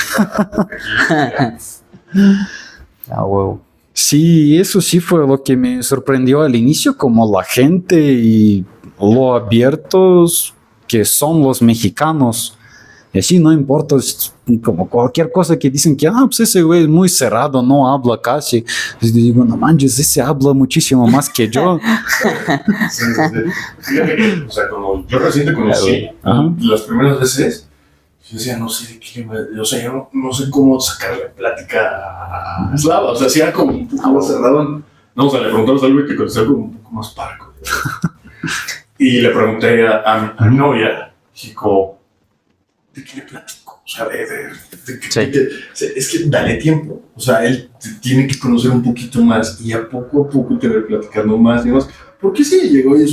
Huevo. Sí, eso sí fue lo que me sorprendió al inicio, como la gente y lo abiertos que son los mexicanos. Y así no importa, como cualquier cosa que dicen que, pues ese güey es muy cerrado, no habla casi. Pues digo, no manches, ese habla muchísimo más que yo. Sí. Fíjate que, o sea, cuando yo recién te conocí, las primeras veces, yo decía, no sé de qué, o sea, yo no sé cómo sacarle plática a Slava. O sea, si era como un poco más cerrado. No, o sea, le preguntamos a algo que conocía como un poco más parco. Y le pregunté a mi novia, dijo, ¿de qué le platico? O sea, es que dale tiempo. O sea, él tiene que conocer un poquito más y a poco te va platicando más y más. Porque sí, llegó y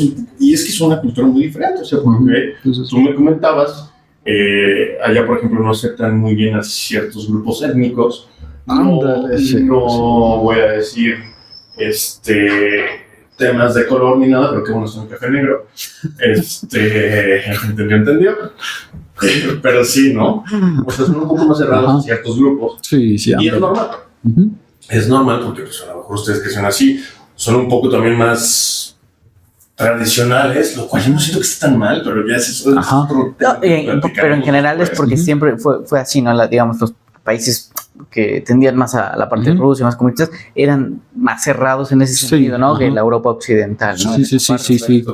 es que es una cultura muy diferente. O sea, porque tú me comentabas, allá, por ejemplo, no aceptan muy bien a ciertos grupos étnicos. No voy a decir temas de color ni nada, pero que bueno, es un café negro. ¿Entendió? Pero sí, ¿no? O sea, son un poco más cerrados en ciertos grupos. Sí, y es normal. Es normal porque pues, a lo mejor ustedes que son así, son un poco también más tradicionales, lo cual yo no siento que esté tan mal, pero ya es otro tema. Pero en general es porque siempre fue así, ¿no? Digamos, los países que tendían más a la parte de Rusia, más comunistas, eran más cerrados en ese sentido, ¿no? Que la Europa occidental, ¿no? Sí.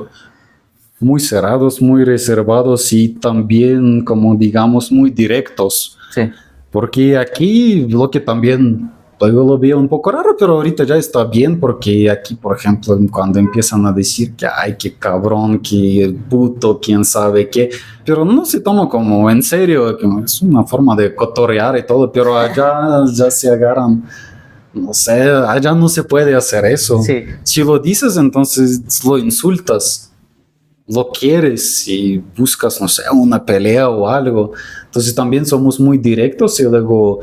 Muy cerrados, muy reservados y también, como digamos, muy directos. Sí. Porque aquí lo que también luego lo veo un poco raro, pero ahorita ya está bien, porque aquí, por ejemplo, cuando empiezan a decir que ay, qué cabrón, qué puto, quién sabe qué, pero no se toma como en serio, que es una forma de cotorrear y todo, pero allá ya se agarran, no sé, allá no se puede hacer eso. Sí. Si lo dices, entonces lo insultas, lo quieres y buscas, no sé, una pelea o algo. Entonces también somos muy directos y luego...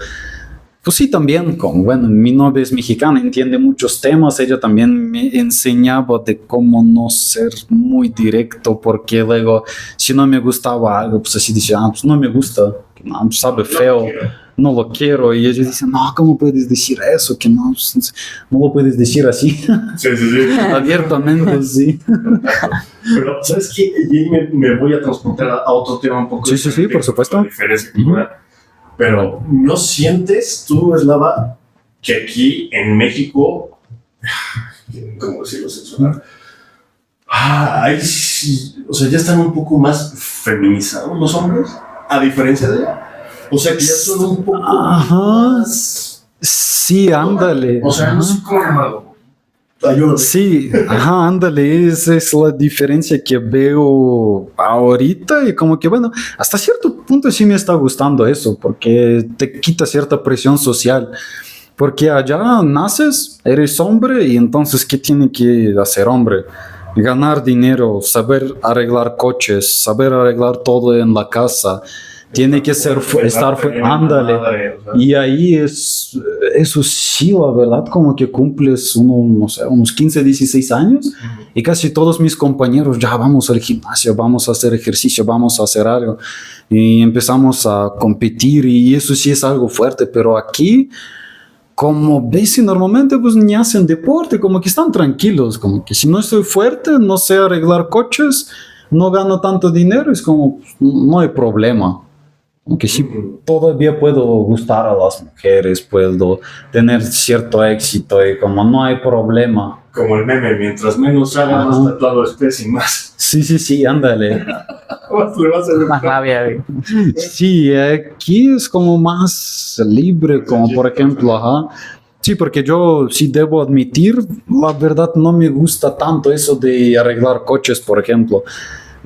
Pues sí, también, bueno, mi novia es mexicana, entiende muchos temas, ella también me enseñaba de cómo no ser muy directo, porque luego, si no me gustaba algo, pues así decía, pues no me gusta, no, pues sabe feo, no lo quiero, y ella dice, no, ¿cómo puedes decir eso? Que no, pues, no lo puedes decir así, Sí. abiertamente, sí. Pero, ¿sabes qué? Y me voy a transportar a otro tema un poco. Sí, por supuesto. Diferencia cultural. Pero, ¿no sientes tú, Slava, que aquí en México, ¿cómo decirlo censurar? O sea, ya están un poco más feminizados los hombres, a diferencia de ella. O sea, que ya son un poco más... Sí, ándale. O sea, no sé cómo llamarlo. Sí, ándale, esa es la diferencia que veo ahorita y como que bueno, hasta cierto punto sí me está gustando eso porque te quita cierta presión social, porque allá naces, eres hombre y entonces ¿qué tiene que hacer hombre? Ganar dinero, saber arreglar coches, saber arreglar todo en la casa. Tiene que estar ándale. Y ahí eso sí, la verdad, como que cumples unos 15, 16 años y casi todos mis compañeros ya vamos al gimnasio, vamos a hacer ejercicio, vamos a hacer algo y empezamos a competir y eso sí es algo fuerte, pero aquí, como ves, normalmente pues ni hacen deporte, como que están tranquilos, como que si no estoy fuerte, no sé arreglar coches, no gano tanto dinero, es como, pues, no hay problema. Aunque sí, todavía puedo gustar a las mujeres, puedo tener cierto éxito y como no hay problema. Como el meme, mientras menos haga, más tatuado estés y más. Sí, ándale. Más rabia, güey. Sí, aquí es como más libre, como por ejemplo, Sí, porque yo sí debo admitir, la verdad no me gusta tanto eso de arreglar coches, por ejemplo.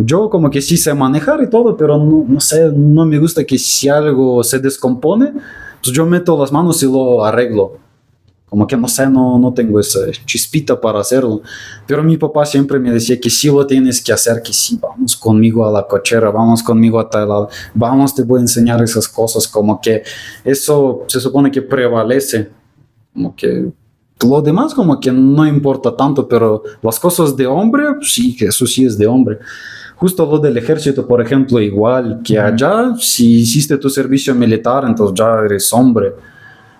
Yo como que sí sé manejar y todo, pero no sé, no me gusta que si algo se descompone, pues yo meto las manos y lo arreglo. Como que no sé, no tengo esa chispita para hacerlo. Pero mi papá siempre me decía que sí lo tienes que hacer, que sí, vamos conmigo a la cochera, vamos conmigo a tal lado, vamos, te voy a enseñar esas cosas, como que eso se supone que prevalece, como que lo demás como que no importa tanto, pero las cosas de hombre, sí, que eso sí es de hombre. Justo lo del ejército, por ejemplo, igual que allá, si hiciste tu servicio militar, entonces ya eres hombre.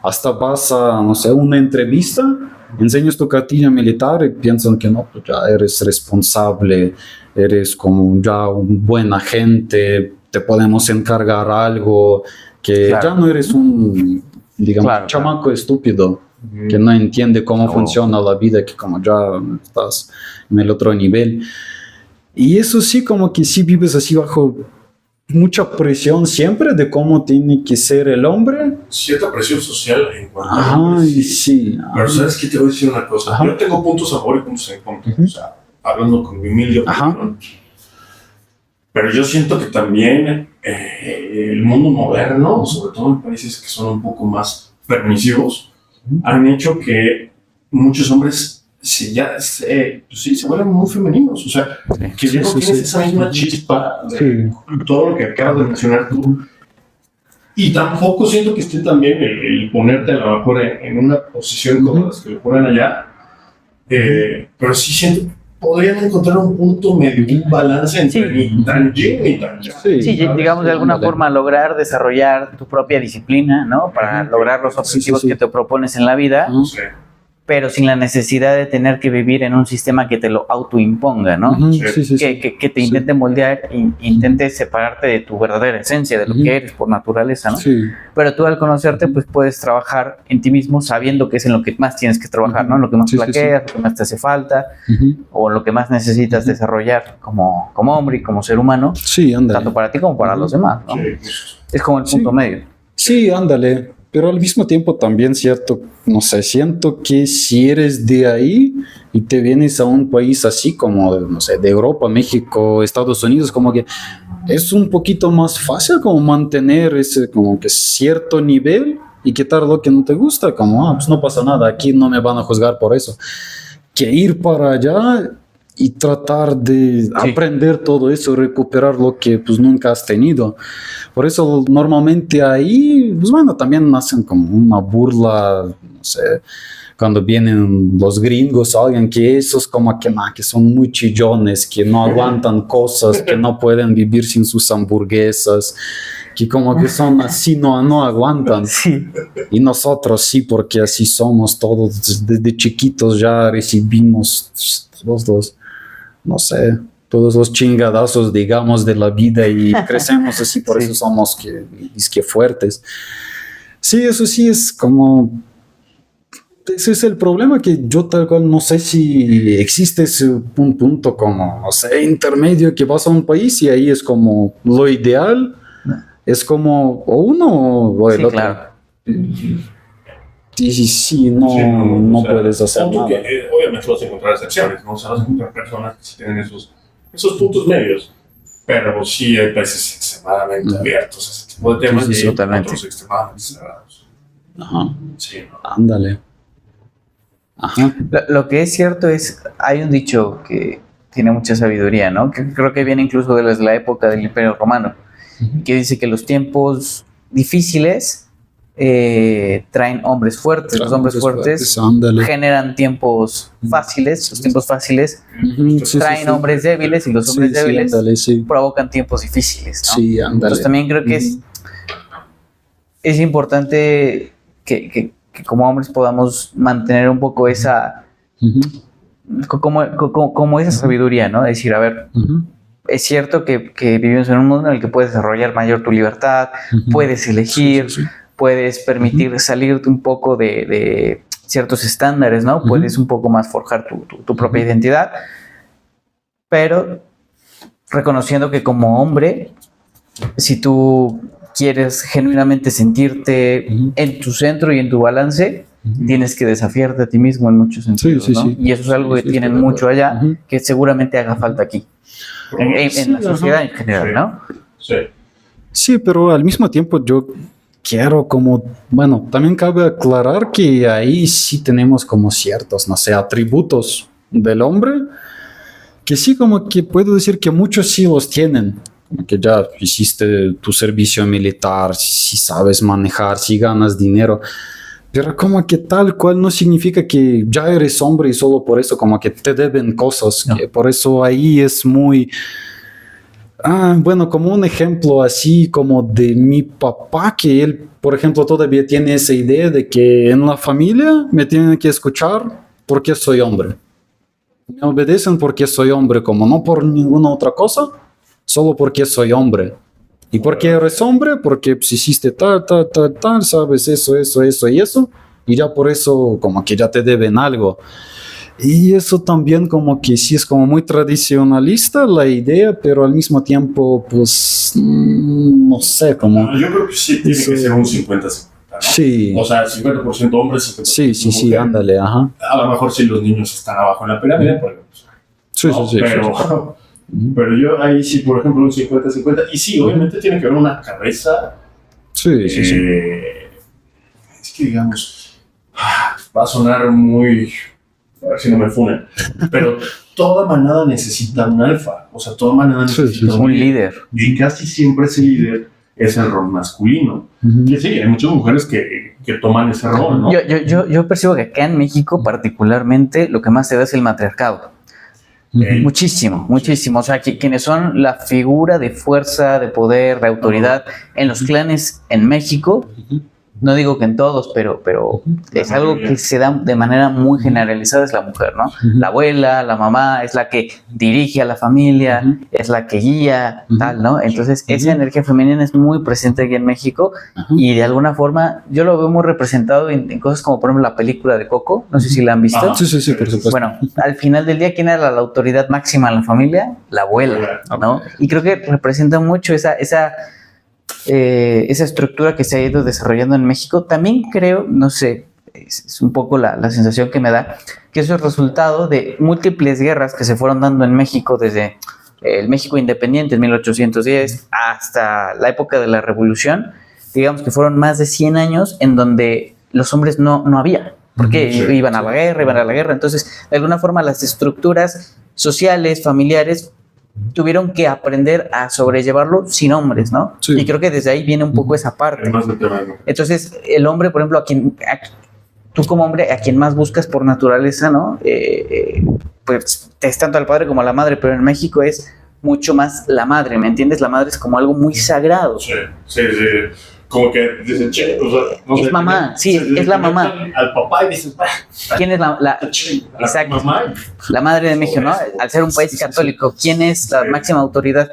Hasta vas a, no sé, una entrevista, enseñas tu cartilla militar y piensan que no, pues ya eres responsable, eres como ya un buen agente, te podemos encargar algo, que ya no eres un, digamos, chamaco estúpido, que no entiende cómo funciona la vida, que como ya estás en el otro nivel. Y eso sí, como que sí vives así bajo mucha presión siempre de cómo tiene que ser el hombre. Cierta presión social en cuanto a sí. Pero ¿sabes qué? Te voy a decir una cosa. Yo tengo puntos a favor y puntos en contra. O sea, hablando con mi humilde opinión. Pero yo siento que también el mundo moderno, sobre todo en países que son un poco más permisivos, han hecho que muchos hombres se vuelven muy femeninos. O sea, que ya no tienes esa misma chispa de todo lo que acabas de mencionar tú. Y tampoco siento que esté también el ponerte a lo mejor en una posición como las que lo ponen allá. Pero sí siento que podrían encontrar un punto medio, un balance entre ni tan yin ni tan yang. Sí, digamos de alguna forma lograr desarrollar tu propia disciplina, ¿no? Para lograr los objetivos que te propones en la vida. pero sin la necesidad de tener que vivir en un sistema que te lo autoimponga, ¿no? Que te intente moldear, intente separarte de tu verdadera esencia, de lo que eres por naturaleza, ¿no? Pero tú al conocerte, pues puedes trabajar en ti mismo sabiendo que es en lo que más tienes que trabajar, ¿no? Lo que más flaqueas, lo que más te hace falta, o lo que más necesitas desarrollar como hombre y como ser humano, tanto para ti como para los demás, ¿no? Es como el punto medio. Sí, ándale. Pero al mismo tiempo también cierto, no sé, siento que si eres de ahí y te vienes a un país así como, no sé, de Europa, México, Estados Unidos, como que es un poquito más fácil como mantener ese como que cierto nivel y quitar lo que no te gusta, como, pues no pasa nada, aquí no me van a juzgar por eso. Que ir para allá y tratar de aprender todo eso, recuperar lo que pues nunca has tenido. Por eso normalmente ahí, pues bueno, también hacen como una burla, no sé, cuando vienen los gringos, alguien que esos como que son muy chillones, que no aguantan cosas, que no pueden vivir sin sus hamburguesas, que como que son así, no aguantan. Y nosotros sí, porque así somos todos, desde chiquitos ya recibimos los no sé, todos los chingadazos, digamos, de la vida y crecemos así, por eso somos que fuertes. Sí, eso sí es como... Ese es el problema, que yo tal cual no sé si existe un punto como, no sé, intermedio, que vas a un país y ahí es como lo ideal, es como o uno o el otro. Claro. Sí, no o sea, puedes hacer nada. Obviamente vas a encontrar excepciones, ¿no? O sea, vas a encontrar personas que sí tienen esos puntos medios, pero sí hay países extremadamente abiertos a ese tipo de temas y otros extremadamente cerrados. Ajá. Sí. Ándale. Ajá. Lo que es cierto es, hay un dicho que tiene mucha sabiduría, ¿no? Que creo que viene incluso de la época del Imperio Romano, que dice que los tiempos difíciles traen hombres fuertes. Los hombres fuertes generan tiempos fáciles. Los tiempos fáciles traen hombres débiles, y los hombres débiles provocan tiempos difíciles, ¿no? Entonces también creo que es importante que como hombres podamos mantener un poco esa como esa sabiduría, ¿no? Es decir, a ver, es cierto que vivimos en un mundo en el que puedes desarrollar mayor tu libertad, puedes elegir, puedes permitir salirte un poco de ciertos estándares, ¿no? Puedes un poco más forjar tu propia identidad, pero reconociendo que como hombre, si tú quieres genuinamente sentirte en tu centro y en tu balance, tienes que desafiarte a ti mismo en muchos sentidos, ¿no? Y eso es algo que tienen mucho allá, que seguramente haga falta aquí, en la sociedad en general, ¿no? Sí, pero al mismo tiempo yo quiero como, bueno, también cabe aclarar que ahí sí tenemos como ciertos, no sé, atributos del hombre, que sí como que puedo decir que muchos sí los tienen, como que ya hiciste tu servicio militar, si sabes manejar, si ganas dinero, pero como que tal cual no significa que ya eres hombre y solo por eso como que te deben cosas, que por eso ahí es muy... bueno, como un ejemplo así como de mi papá, que él, por ejemplo, todavía tiene esa idea de que en la familia me tienen que escuchar porque soy hombre. Me obedecen porque soy hombre, como no por ninguna otra cosa, solo porque soy hombre. ¿Y por qué eres hombre? Porque pues, hiciste tal, sabes eso y eso, y ya por eso como que ya te deben algo. Y eso también como que sí es como muy tradicionalista la idea, pero al mismo tiempo, pues, no sé, como... Yo creo que sí tiene que ser un 50-50, ¿no? Sí. O sea, 50% hombres, 50% mujeres. Sí, ándale, ajá. A lo mejor si los niños están abajo en la pirámide, porque, pero yo ahí sí, por ejemplo, un 50-50. Y sí, obviamente tiene que haber una cabeza. Sí. Es que, digamos, va a sonar muy... A ver si no me funen. Pero toda manada necesita un alfa. O sea, toda manada necesita un líder. Y casi siempre ese líder es el rol masculino. Y sí, hay muchas mujeres que toman ese rol, ¿no? Yo percibo que acá en México, particularmente, lo que más se da es el matriarcado. Muchísimo. O sea, quienes son la figura de fuerza, de poder, de autoridad en los clanes en México no digo que en todos, pero es algo que se da de manera muy generalizada, es la mujer, ¿no? La abuela, la mamá, es la que dirige a la familia, es la que guía, tal, ¿no? Entonces, esa energía femenina es muy presente aquí en México y de alguna forma yo lo veo muy representado en cosas como, por ejemplo, la película de Coco, no sé si la han visto. Sí, por supuesto. Bueno, al final del día, ¿quién era la autoridad máxima en la familia? La abuela, ¿no? Y creo que representa mucho esa estructura que se ha ido desarrollando en México. También creo, no sé, es un poco la sensación que me da, que eso es resultado de múltiples guerras que se fueron dando en México desde el México independiente en 1810 hasta la época de la Revolución. Digamos que fueron más de 100 años en donde los hombres no había, porque iban a la guerra. Entonces, de alguna forma, las estructuras sociales, familiares, tuvieron que aprender a sobrellevarlo sin hombres, ¿no? Sí. Y creo que desde ahí viene un poco esa parte. Entonces, el hombre, por ejemplo, tú como hombre, a quien más buscas por naturaleza, ¿no? Pues es tanto al padre como a la madre, pero en México es mucho más la madre, ¿me entiendes? La madre es como algo muy sagrado. Sí. Como que dicen, che, o sea, no es sé, mamá, sí, es la mamá. Al papá y dices, ¿quién es la exacto, mamá? La madre de México, ¿no? Al ser un país católico, ¿quién es la máxima autoridad,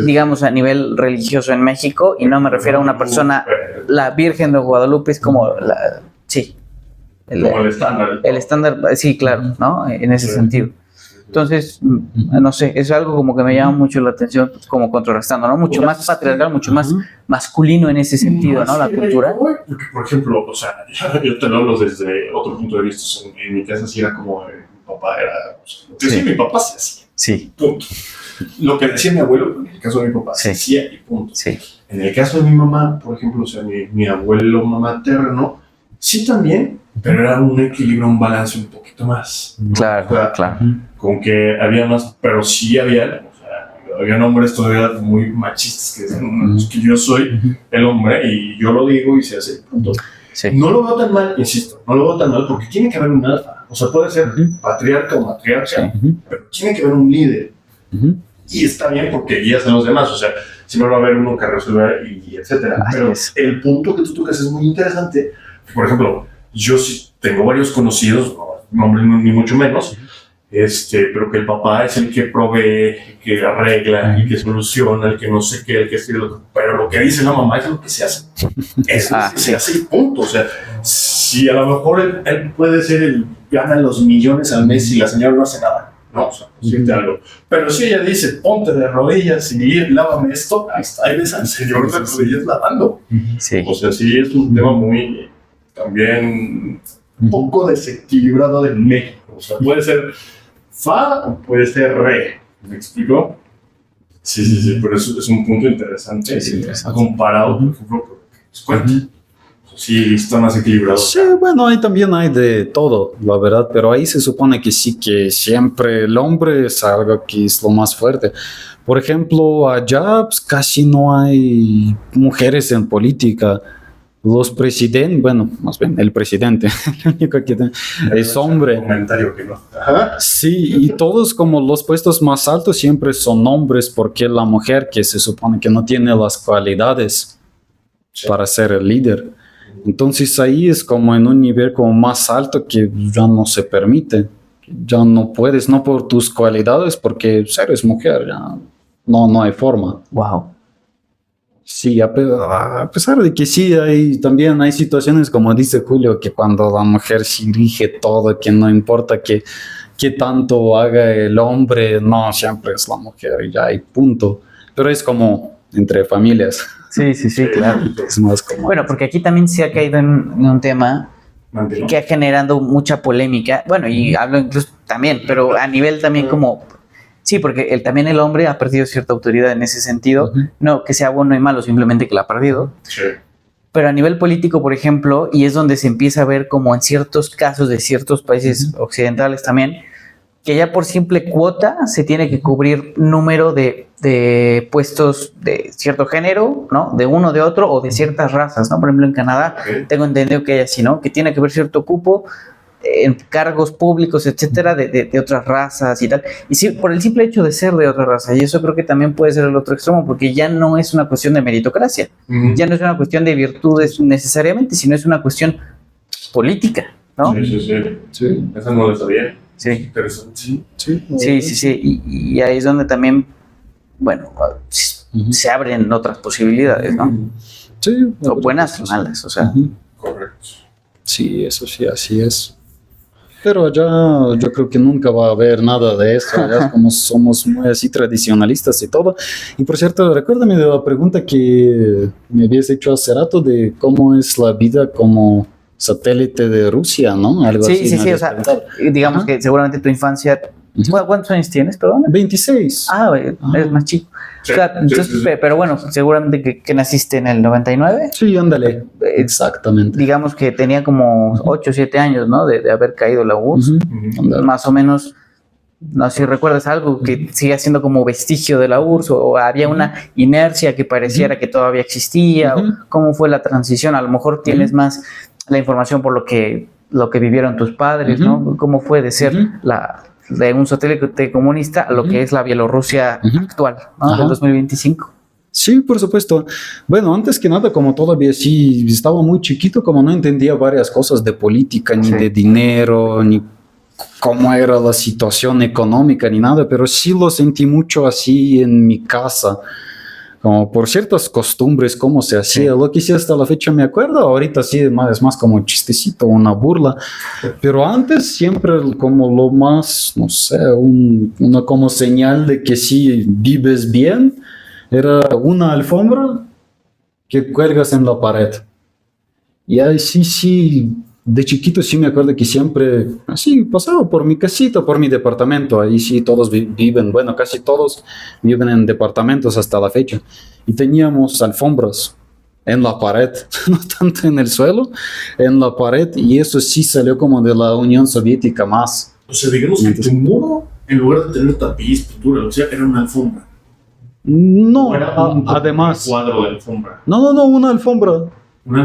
digamos, a nivel religioso en México? Y no me refiero a una persona, la Virgen de Guadalupe es como como el estándar. El estándar, sí, claro, ¿no? En ese sentido. Entonces, no sé, es algo como que me llama mucho la atención, como contrarrestando, ¿no? Mucho más patriarcal, mucho más masculino en ese sentido, ¿no? La cultura. Porque, por ejemplo, o sea, yo te lo hablo desde otro punto de vista. En mi casa sí era como, mi papá era, o sea, lo que decía mi papá se hacía. Sí. Punto. Lo que decía mi abuelo, en el caso de mi papá, se hacía y punto. Sí. En el caso de mi mamá, por ejemplo, o sea, mi abuelo materno, sí también, pero era un equilibrio, un balance un poquito más. Claro, o sea, claro. Con que había más, pero sí había hombres todavía muy machistas que decían, que yo soy el hombre y yo lo digo y se hace punto. Sí. No lo veo tan mal, insisto, no lo veo tan mal porque tiene que haber un alfa. O sea, puede ser patriarca o matriarca, pero tiene que haber un líder. Y está bien porque guías a los demás, o sea, siempre va a haber uno que resolver y etcétera. Pero el punto que tú tocas es muy interesante. Por ejemplo, yo sí tengo varios conocidos, no hombres ni mucho menos, pero que el papá es el que provee, el que arregla, el que soluciona, el que no sé qué, el que escribe, pero lo que dice la mamá es lo que se hace. Es lo que se hace y punto. O sea, si a lo mejor él puede ser gana los millones al mes y la señora no hace nada. No, o sea, decirte algo. Pero si ella dice, ponte de rodillas y lávame esto, ahí ves al señor de rodillas lavando. Sí. O sea, sí es un tema muy, también, un poco desequilibrado de México. O sea, puede ser fa o puede ser re. ¿Me explico? Sí, pero eso es un punto interesante. Sí, comparado, por ejemplo, con sí, está más equilibrado. Sí, bueno, ahí también hay de todo, la verdad, pero ahí se supone que sí, que siempre el hombre es algo que es lo más fuerte. Por ejemplo, allá pues, casi no hay mujeres en política. Los presidentes, bueno, más bien el presidente, el único que es hombre. Comentario que no. Sí, y todos como los puestos más altos siempre son hombres porque la mujer que se supone que no tiene las cualidades para ser el líder. Entonces ahí es como en un nivel como más alto que ya no se permite. Ya no puedes, no por tus cualidades, porque eres mujer, ya no hay forma. Wow. Sí, a pesar de que sí, también hay situaciones, como dice Julio, que cuando la mujer dirige todo, que no importa que tanto haga el hombre, no, siempre es la mujer y ya hay punto. Pero es como entre familias. Sí, claro. Es más como... Bueno, porque aquí también se ha caído en un tema que ha generado mucha polémica. Bueno, y hablo incluso también, pero a nivel también como... Sí, porque también el hombre ha perdido cierta autoridad en ese sentido. No que sea bueno y malo, simplemente que la ha perdido. Sí. Pero a nivel político, por ejemplo, y es donde se empieza a ver como en ciertos casos de ciertos países occidentales también, que ya por simple cuota se tiene que cubrir número de puestos de cierto género, ¿no? De uno, de otro o de ciertas razas, ¿no? Por ejemplo, en Canadá tengo entendido que hay así, ¿no? Que tiene que haber cierto cupo en cargos públicos, etcétera, de otras razas y tal. Y sí, por el simple hecho de ser de otra raza. Y eso creo que también puede ser el otro extremo, porque ya no es una cuestión de meritocracia. Ya no es una cuestión de virtudes necesariamente, sino es una cuestión política, ¿no? Sí. Esa no la sabía. Sí. Interesante. Sí. Y ahí es donde también, bueno, se abren otras posibilidades, ¿no? Sí. O buenas o malas, o sea. Correcto. Sí, eso sí, así es. Pero allá yo creo que nunca va a haber nada de eso, allá como somos muy así tradicionalistas y todo. Y por cierto, recuérdame de la pregunta que me habías hecho hace rato de cómo es la vida como satélite de Rusia, ¿no? Algo así. Sí, o sea, digamos que seguramente tu infancia... ¿Cuántos años tienes, perdón? 26. Eres más chico. Sí, o sea, entonces, sí. Pero bueno, seguramente que naciste en el 99. Sí, ándale. Exactamente. Digamos que tenía como 8 o 7 años, ¿no? De haber caído la URSS. Más o menos, no sé si recuerdas algo que sigue siendo como vestigio de la URSS, o había una inercia que pareciera que todavía existía, o cómo fue la transición. A lo mejor tienes más la información por lo que vivieron tus padres, ¿no? Cómo fue de ser de un satélite comunista a lo que es la Bielorrusia actual, ¿no? Del 2025. Sí, por supuesto. Bueno, antes que nada, como todavía sí estaba muy chiquito, como no entendía varias cosas de política, ni de dinero, ni cómo era la situación económica, ni nada, pero sí lo sentí mucho así en mi casa, como por ciertas costumbres, cómo se hacía, lo que sí hasta la fecha me acuerdo. Ahorita sí es más como chistecito, una burla, pero antes siempre como lo más, no sé, una como señal de que sí vives bien, era una alfombra que cuelgas en la pared. Y ahí sí, de chiquito sí me acuerdo que siempre así pasaba por mi casita, por mi departamento. Ahí sí todos viven, bueno, casi todos viven en departamentos hasta la fecha. Y teníamos alfombras en la pared, no tanto en el suelo, en la pared. Y eso sí salió como de la Unión Soviética más. O sea, digamos que tu muro, en lugar de tener tapiz, pintura, o sea, era una alfombra. No, un además. cuadro de alfombra. No, una alfombra.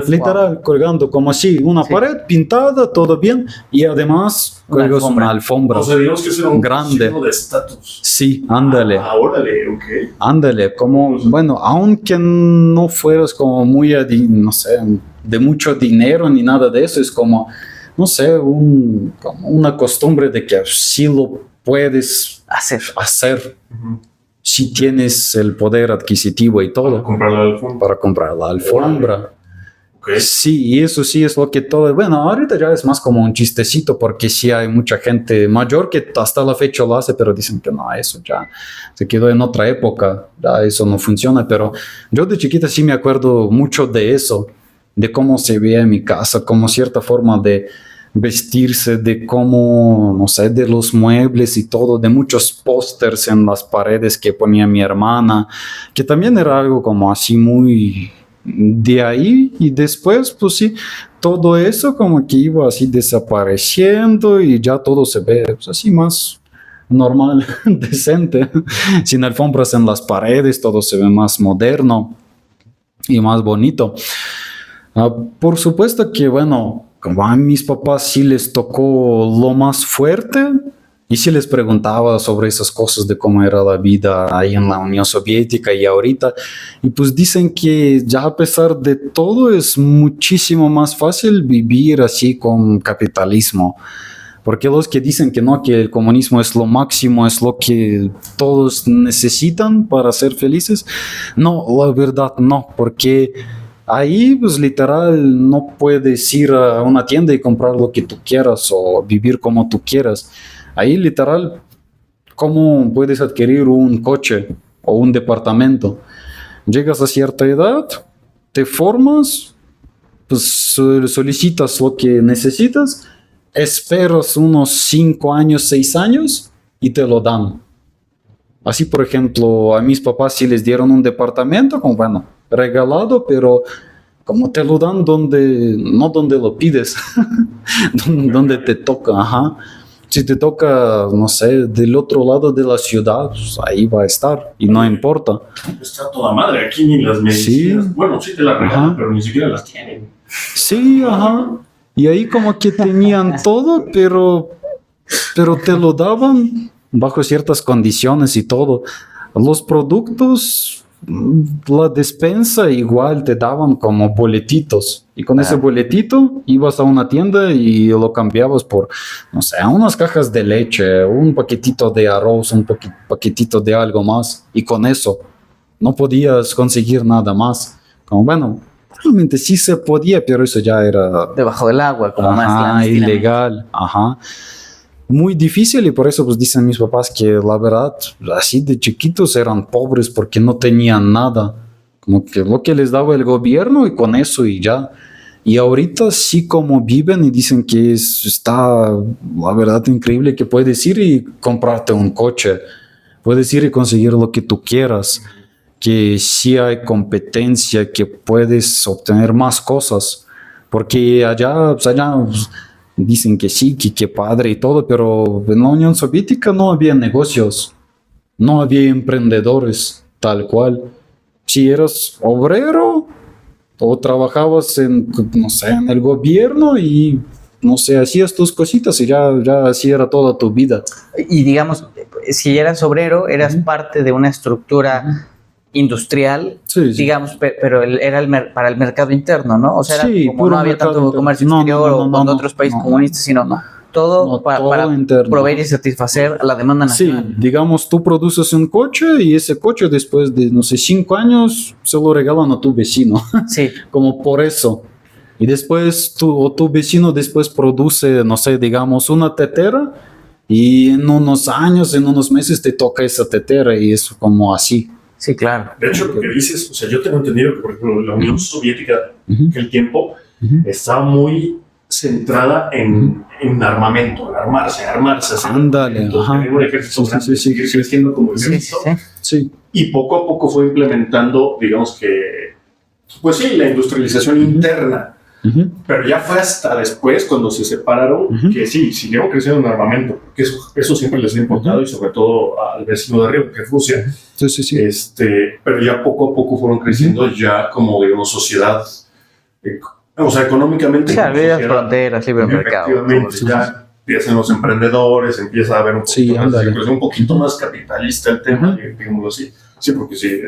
Literal, colgando como así, una pared pintada, todo bien, y además cuelgas una alfombra. O sea, digamos que eso era un grande signo de estatus. Sí, ándale. Órale, ok. Ándale, como, bueno, aunque no fueras como muy, no sé, de mucho dinero ni nada de eso, es como, no sé, como una costumbre de que sí lo puedes hacer. Si tienes el poder adquisitivo y todo. Para comprar la alfombra. Okay. Sí, y eso sí es lo que todo... Bueno, ahorita ya es más como un chistecito, porque sí hay mucha gente mayor que hasta la fecha lo hace, pero dicen que no, eso ya se quedó en otra época, ya eso no funciona. Pero yo de chiquita sí me acuerdo mucho de eso, de cómo se veía en mi casa, como cierta forma de vestirse, de cómo, no sé, de los muebles y todo, de muchos pósters en las paredes que ponía mi hermana, que también era algo como así muy de ahí. Y después, pues sí, todo eso como que iba así desapareciendo y ya todo se ve pues, así más normal, decente, sin alfombras en las paredes, todo se ve más moderno y más bonito. Por supuesto que, bueno, como a mis papás sí les tocó lo más fuerte, y sí les preguntaba sobre esas cosas de cómo era la vida ahí en la Unión Soviética y ahorita, y pues dicen que ya a pesar de todo es muchísimo más fácil vivir así con capitalismo, porque los que dicen que no, que el comunismo es lo máximo, es lo que todos necesitan para ser felices, no, la verdad no, porque ahí, pues literal, no puedes ir a una tienda y comprar lo que tú quieras o vivir como tú quieras. Ahí, literal, ¿cómo puedes adquirir un coche o un departamento? Llegas a cierta edad, te formas, pues solicitas lo que necesitas, esperas unos 5 años, 6 años y te lo dan. Así, por ejemplo, a mis papás sí les dieron un departamento, como bueno, regalado, pero como te lo dan no donde lo pides, donde te toca, ajá. Si te toca, no sé, del otro lado de la ciudad, pues ahí va a estar y no importa. Está toda madre, aquí ni las medicinas, bueno, sí te las regalan, pero ni siquiera las tienen. Sí, ajá. Y ahí como que tenían todo, pero te lo daban bajo ciertas condiciones y todo. Los productos, la despensa igual te daban como boletitos. Y con ese boletito ibas a una tienda y lo cambiabas por, no sé, unas cajas de leche, un paquetito de arroz, un paquetito de algo más. Y con eso no podías conseguir nada más. Como bueno, realmente sí se podía, pero eso ya era Debajo del agua, como más clandestinamente. ilegal. Ajá. Muy difícil y por eso pues dicen mis papás que la verdad así de chiquitos eran pobres porque no tenían nada, como que lo que les daba el gobierno y con eso y ya. Y ahorita sí como viven y dicen que está la verdad increíble que puedes ir y comprarte un coche, puedes ir y conseguir lo que tú quieras, que sí hay competencia, que puedes obtener más cosas, porque allá pues, dicen que sí, que padre y todo, pero en la Unión Soviética no había negocios, no había emprendedores, tal cual. Si eras obrero o trabajabas no sé, en el gobierno y, no sé, hacías tus cositas y ya así era toda tu vida. Y digamos, si eras obrero, eras parte de una estructura industrial, Sí. digamos, pero era para el mercado interno, ¿no? O sea, era Sí, como puro no había mercado tanto interno. comercio No, exterior o con no, otros países no. comunistas, sino todo No, para todo interno. proveer y satisfacer la demanda Sí, nacional. digamos, tú produces un coche y ese coche después de, no sé, 5 años se lo regalan a tu vecino, Sí, como por eso. Y después tu vecino después produce, no sé, digamos, una tetera y en unos años, en unos meses te toca esa tetera y es como así. sí, claro. De hecho, lo que dices, o sea, yo tengo entendido que, por ejemplo, la Unión Soviética, en aquel tiempo, estaba muy centrada en armamento, en armarse. Ándale, ajá. Tener un ejército grande, Sí, seguir creciendo como Sí, ejército. sí. Sí. Y poco a poco fue implementando, digamos que, pues sí, la industrialización interna. Pero ya fue hasta después, cuando se separaron, que sí, siguieron creciendo en armamento, porque eso siempre les ha importado, y sobre todo al vecino de arriba, que es Rusia. Sí. Pero ya poco a poco fueron creciendo ya como, digamos, sociedad, o sea, económicamente. Sí, abrir las fronteras, libre mercado. Efectivamente, ya empiezan los emprendedores, empieza a haber un poquito más capitalista el tema, digámoslo así. Sí, porque sí,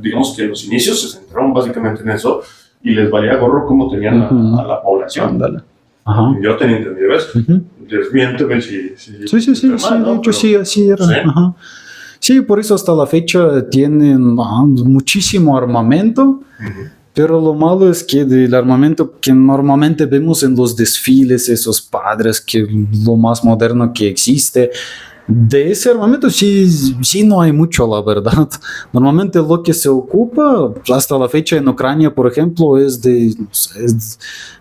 digamos que en los inicios se centraron básicamente en eso y les valía gorro cómo tenían a la población. Ándale. Ajá. Yo tenía entendido eso. Desmiénteme si Sí, de hecho sí, así era. Sí. Ajá. Sí, por eso hasta la fecha tienen muchísimo armamento, pero lo malo es que del armamento que normalmente vemos en los desfiles, esos padres, que lo más moderno que existe, de ese armamento sí no hay mucho, la verdad. Normalmente lo que se ocupa hasta la fecha en Ucrania, por ejemplo,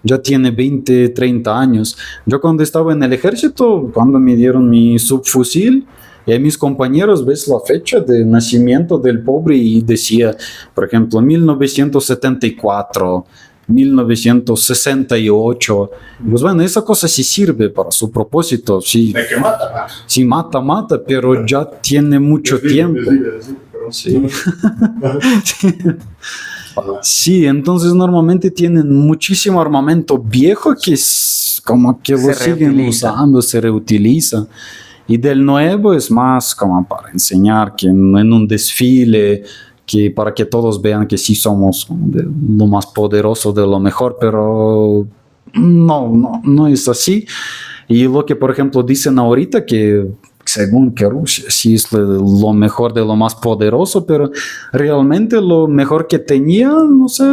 ya tiene 20, 30 años. Yo cuando estaba en el ejército, cuando me dieron mi subfusil, y a mis compañeros ves la fecha de nacimiento del pobre y decía, por ejemplo, 1974, 1968. Pues bueno, esa cosa sí sirve para su propósito. Sí, de que mata. sí mata, pero ya tiene mucho tiempo. Sí. Sí, entonces normalmente tienen muchísimo armamento viejo que como que lo siguen usando, se reutiliza. Y del nuevo es más como para enseñar que en un desfile, que para que todos vean que sí somos lo más poderoso, de lo mejor, pero no es así. Y lo que, por ejemplo, dicen ahorita que según que Rusia sí es lo mejor de lo más poderoso, pero realmente lo mejor que tenía, no sé,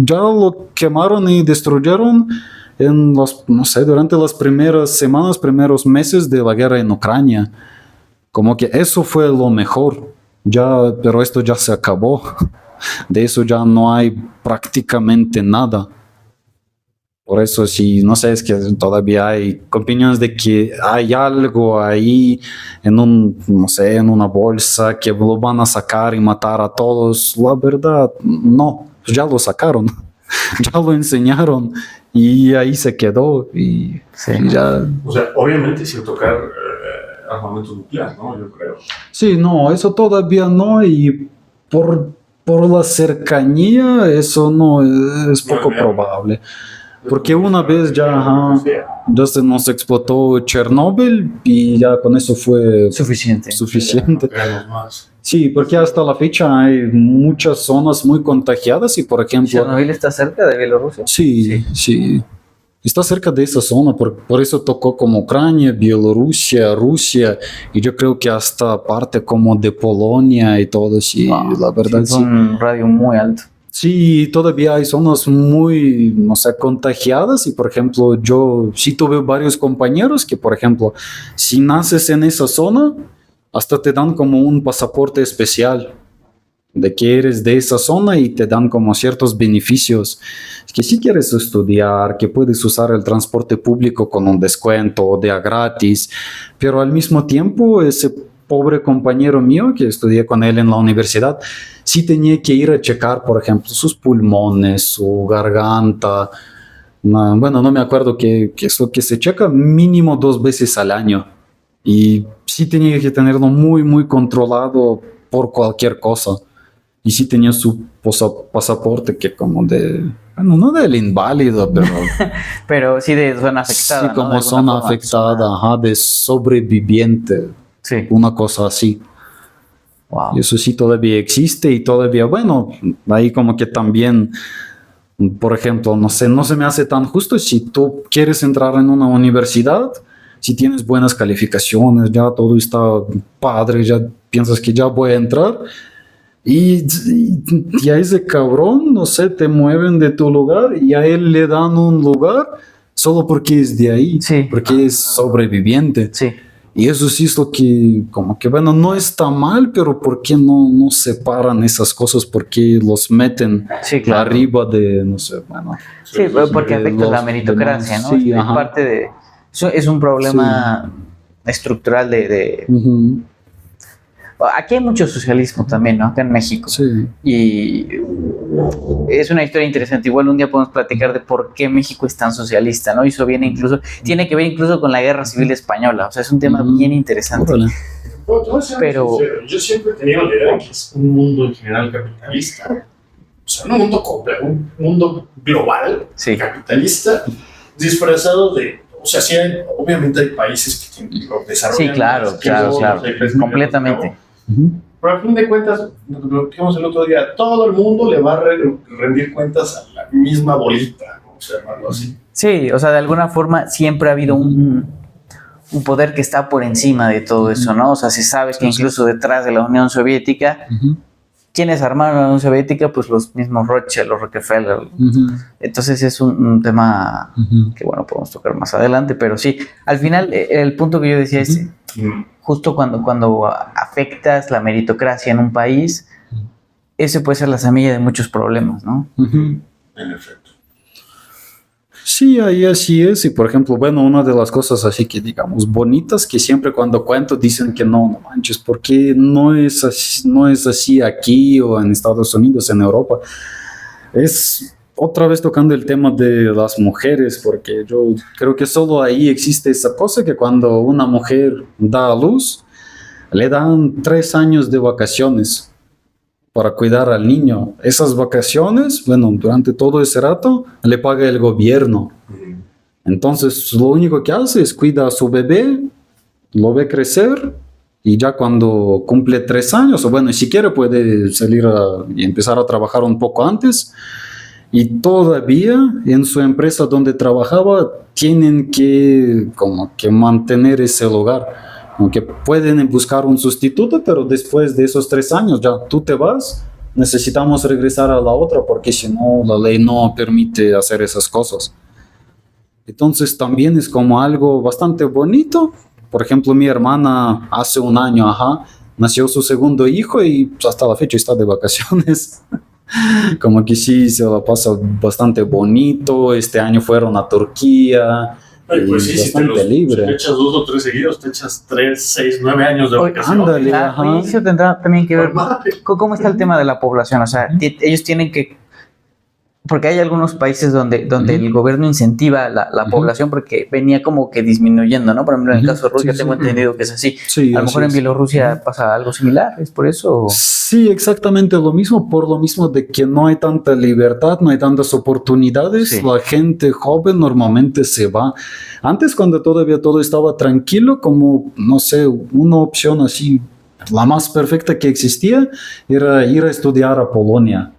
ya lo quemaron y destruyeron durante las primeras semanas, primeros meses de la guerra en Ucrania. Como que eso fue lo mejor. Pero esto ya se acabó. De eso ya no hay prácticamente nada. Por eso sí, no sé, es que todavía hay opiniones de que hay algo ahí en una bolsa que lo van a sacar y matar a todos. La verdad, no, ya lo sacaron. Ya lo enseñaron y ahí se quedó y ya. O sea, obviamente sin tocar armamento nuclear, ¿no? Yo creo. Sí, no, eso todavía no, y por la cercanía eso no es poco probable. Porque una vez ya, ajá, ya se nos explotó Chernóbil y ya con eso fue Suficiente. suficiente. Creemos más. Sí, porque hasta la fecha hay muchas zonas muy contagiadas y, por ejemplo, Chernobyl está cerca de Bielorrusia. sí, está cerca de esa zona, por eso tocó como Ucrania, Bielorrusia, Rusia, y yo creo que hasta parte como de Polonia y todo, sí, Wow, la verdad, es sí. un radio muy alto. Sí, todavía hay zonas muy, no sé, contagiadas y, por ejemplo, yo sí tuve varios compañeros que, por ejemplo, si naces en esa zona, hasta te dan como un pasaporte especial de que eres de esa zona y te dan como ciertos beneficios. Que si quieres estudiar, que puedes usar el transporte público con un descuento o de a gratis, pero al mismo tiempo ese pobre compañero mío que estudié con él en la universidad, sí tenía que ir a checar, por ejemplo, sus pulmones, su garganta. Bueno, no me acuerdo qué es lo que se checa, mínimo 2 veces al año. Y sí tenía que tenerlo muy, muy controlado por cualquier cosa. Y sí tenía su pasaporte que como de... Bueno, no del inválido, pero... Pero sí de zona afectada, sí, ¿no? como De alguna zona forma. afectada, ajá, de sobreviviente. Sí. Una cosa así. Wow. Y eso sí todavía existe y todavía, bueno, ahí como que también, por ejemplo, no sé, no se me hace tan justo si tú quieres entrar en una universidad, si tienes buenas calificaciones, ya todo está padre, ya piensas que ya voy a entrar y a ese cabrón, no sé, te mueven de tu lugar y a él le dan un lugar solo porque es de ahí, Sí. porque es sobreviviente. Sí. Y eso sí es lo que, como que, bueno, no está mal, pero ¿por qué no separan esas cosas? ¿Por qué los meten Sí, claro. arriba de, no sé, bueno? Sí, porque afecta los la meritocracia, demás, ¿no? sí, Es ajá. parte de... Eso es un problema estructural de... Ujú, Aquí hay mucho socialismo también, ¿no? Acá en México. sí. Y es una historia interesante. Igual un día podemos platicar de por qué México es tan socialista, ¿no? Y eso viene incluso, tiene que ver incluso con la Guerra Civil Española. O sea, es un tema bien interesante. Órale. Bueno, te voy a ser Pero- sincero, yo siempre he tenido la idea de que es un mundo en general capitalista. O sea, un mundo completo, un mundo global, Sí. capitalista, disfrazado de... O sea, sí hay, obviamente hay países que tienen lo desarrollan. Sí, claro, más, claro, que claro. hay países Completamente. Ujú. Pero a fin de cuentas, lo que dijimos el otro día, todo el mundo le va a rendir cuentas a la misma bolita, ¿no? O sea, algo así. Sí, o sea, de alguna forma siempre ha habido un poder que está por encima de todo eso, ¿no? O sea, se sabe que incluso detrás de la Unión Soviética, Ujú, ¿quiénes armaron la Unión Soviética? Pues los mismos Rothschild, los Rockefeller. ujú, Entonces es un tema ujú. que, bueno, podemos tocar más adelante, pero sí, al final el punto que yo decía es, justo cuando afectas la meritocracia en un país, ese puede ser la semilla de muchos problemas, ¿no? Ujú. En efecto. Sí, ahí así es. Y por ejemplo, bueno, una de las cosas así que digamos bonitas que siempre cuando cuento dicen que no manches, ¿por qué no es así aquí o en Estados Unidos, en Europa? Es otra vez tocando el tema de las mujeres, porque yo creo que solo ahí existe esa cosa que cuando una mujer da a luz, le dan 3 años de vacaciones para cuidar al niño. Esas vacaciones, bueno, durante todo ese rato, le paga el gobierno. Entonces, lo único que hace es cuida a su bebé, lo ve crecer, y ya cuando cumple 3 años, o bueno, si quiere puede salir y empezar a trabajar un poco antes, y todavía en su empresa donde trabajaba tienen que como que mantener ese lugar. Aunque pueden buscar un sustituto, pero después de esos 3 años ya tú te vas, necesitamos regresar a la otra porque si no la ley no permite hacer esas cosas. Entonces también es como algo bastante bonito. Por ejemplo, mi hermana hace un año, nació su segundo hijo y pues, hasta la fecha está de vacaciones. Como que sí, se la pasa bastante bonito. Este año fueron a Turquía. Ay, pues sí, si te bastante libre. si te echas 2 o 3 seguidos, te echas 3, 6, 9 años de Oye, vacaciones. ándale. Ah, Ajá. oye, eso tendrá también que ver Madre. con cómo está el tema de la población. O sea, ellos tienen que porque hay algunos países donde el gobierno incentiva la Ujú. población porque venía como que disminuyendo, ¿no? Por ejemplo, en el Ujú. caso de Rusia Sí, tengo sí. entendido que es así. Sí, A lo así mejor en es. Bielorrusia pasa algo similar, ¿es por eso? Sí, exactamente lo mismo, por lo mismo de que no hay tanta libertad, no hay tantas oportunidades, Sí. la gente joven normalmente se va. Antes, cuando todavía todo estaba tranquilo, como, no sé, una opción así, la más perfecta que existía, era ir a estudiar a Polonia,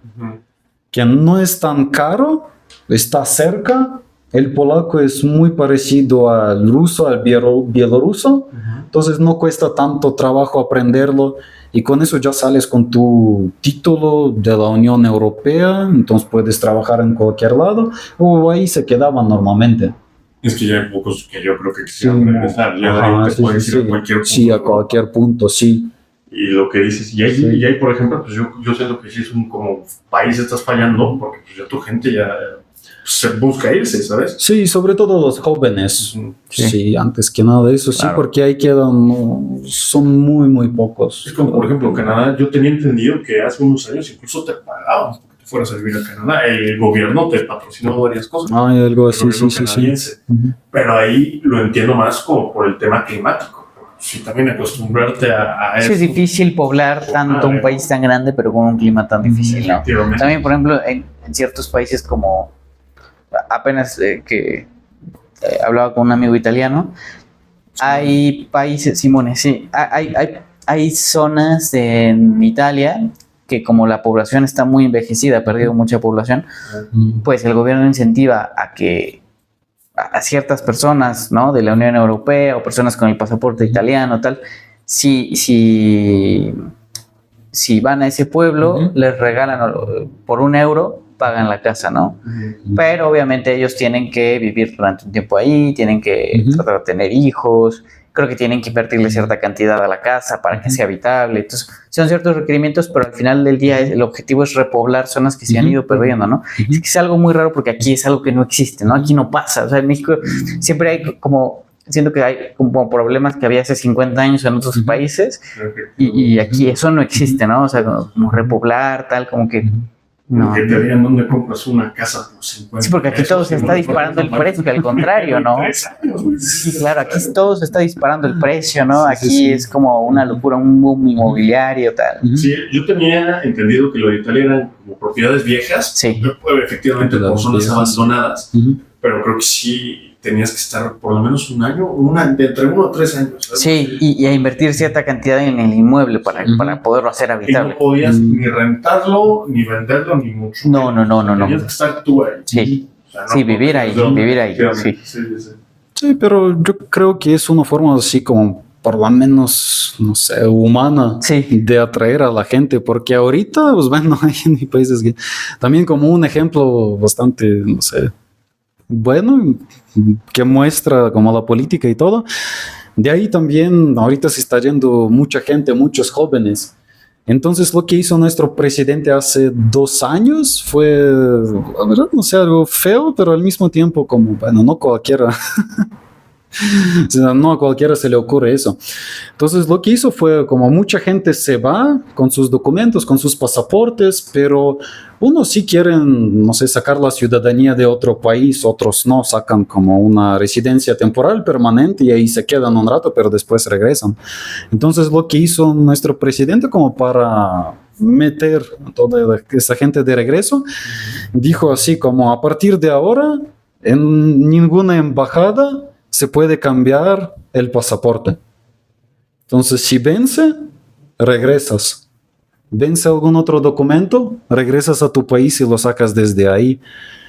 que no es tan caro, está cerca. El polaco es muy parecido al ruso, al bielorruso, entonces no cuesta tanto trabajo aprenderlo y con eso ya sales con tu título de la Unión Europea, entonces puedes trabajar en cualquier lado o ahí se quedaban normalmente. Es que ya hay pocos que yo creo que quisieran Sí, regresar. Ya de ajá, ahí te sí, puedes sí, ir a sí. cualquier punto. Sí, a ¿no? cualquier punto, sí. Y lo que dices, Sí. y ahí, por ejemplo, pues yo siento que sí es un como país estás fallando, porque pues ya tu gente ya se busca irse, ¿sabes? Sí, sobre todo los jóvenes. Ujú. Sí, antes que nada eso, sí, Claro. porque ahí quedan, no, son muy, muy pocos. Es como, por ejemplo, Canadá, yo tenía entendido que hace unos años incluso te pagaban porque te fueras a vivir a Canadá. El gobierno te patrocinó varias cosas. Hay algo El así, gobierno sí, sí, sí. canadiense. Ujú. Pero ahí lo entiendo más como por el tema climático. Sí, también acostumbrarte a Sí, eso. es difícil poblar tanto un país tan grande, pero con un clima tan difícil, ¿no? Efectivamente. También, por ejemplo, en ciertos países como apenas que hablaba con un amigo italiano, hay países, Simone, sí, hay zonas en Italia que como la población está muy envejecida, ha perdido mucha población, pues el gobierno incentiva a que a ciertas personas, ¿no? De la Unión Europea o personas con el pasaporte italiano, tal, si van a ese pueblo, les regalan por €1, pagan la casa, ¿no? Pero obviamente ellos tienen que vivir durante un tiempo ahí, tienen que tratar de tener hijos, creo que tienen que invertirle cierta cantidad a la casa para que sea habitable. Entonces, son ciertos requerimientos, pero al final del día el objetivo es repoblar zonas que se han ido perdiendo, ¿no? Es que es algo muy raro porque aquí es algo que no existe, ¿no? Aquí no pasa. O sea, en México siempre hay como, siento que hay como problemas que había hace 50 años en otros países y aquí eso no existe, ¿no? O sea, como repoblar, tal, como que no. Que te digan dónde compras una casa por 50. Sí, porque aquí todo se está disparando el precio, que al contrario, ¿no? 3 años, güey. Sí, claro, aquí todo se está disparando el precio, ¿no? Sí, Aquí sí. es como una locura, un boom inmobiliario, tal. Sí, yo tenía entendido que lo de Italia eran como propiedades viejas, Sí. efectivamente por zonas Viejas. abandonadas, Ujú. pero creo que sí tenías que estar por lo menos un año, de entre 1 o 3 años. ¿sabes? Sí, y a invertir cierta cantidad en el inmueble para poderlo hacer Y no habitable. podías ni rentarlo, ni venderlo, ni mucho. No. Tenías que estar tú ahí. Sí, O sea, no sí, vivir podías ahí, de dónde, vivir ahí, efectivamente. sí. Sí. Sí, pero yo creo que es una forma así como, por lo menos, no sé, humana Sí. de atraer a la gente, porque ahorita, pues bueno, hay en mi país es que también como un ejemplo bastante, no sé, bueno, que muestra como la política y todo. De ahí también ahorita se está yendo mucha gente, muchos jóvenes. Entonces lo que hizo nuestro presidente hace 2 años fue, la verdad, no sé, algo feo, pero al mismo tiempo como, bueno, no cualquiera. O sea, no a cualquiera se le ocurre eso. Entonces lo que hizo fue como mucha gente se va con sus documentos, con sus pasaportes, pero unos sí quieren, no sé, sacar la ciudadanía de otro país, otros no, sacan como una residencia temporal permanente y ahí se quedan un rato, pero después regresan. Entonces lo que hizo nuestro presidente como para meter a toda esa gente de regreso, dijo así como a partir de ahora en ninguna embajada se puede cambiar el pasaporte. Entonces, si vence, regresas. Vence algún otro documento, regresas a tu país y lo sacas desde ahí.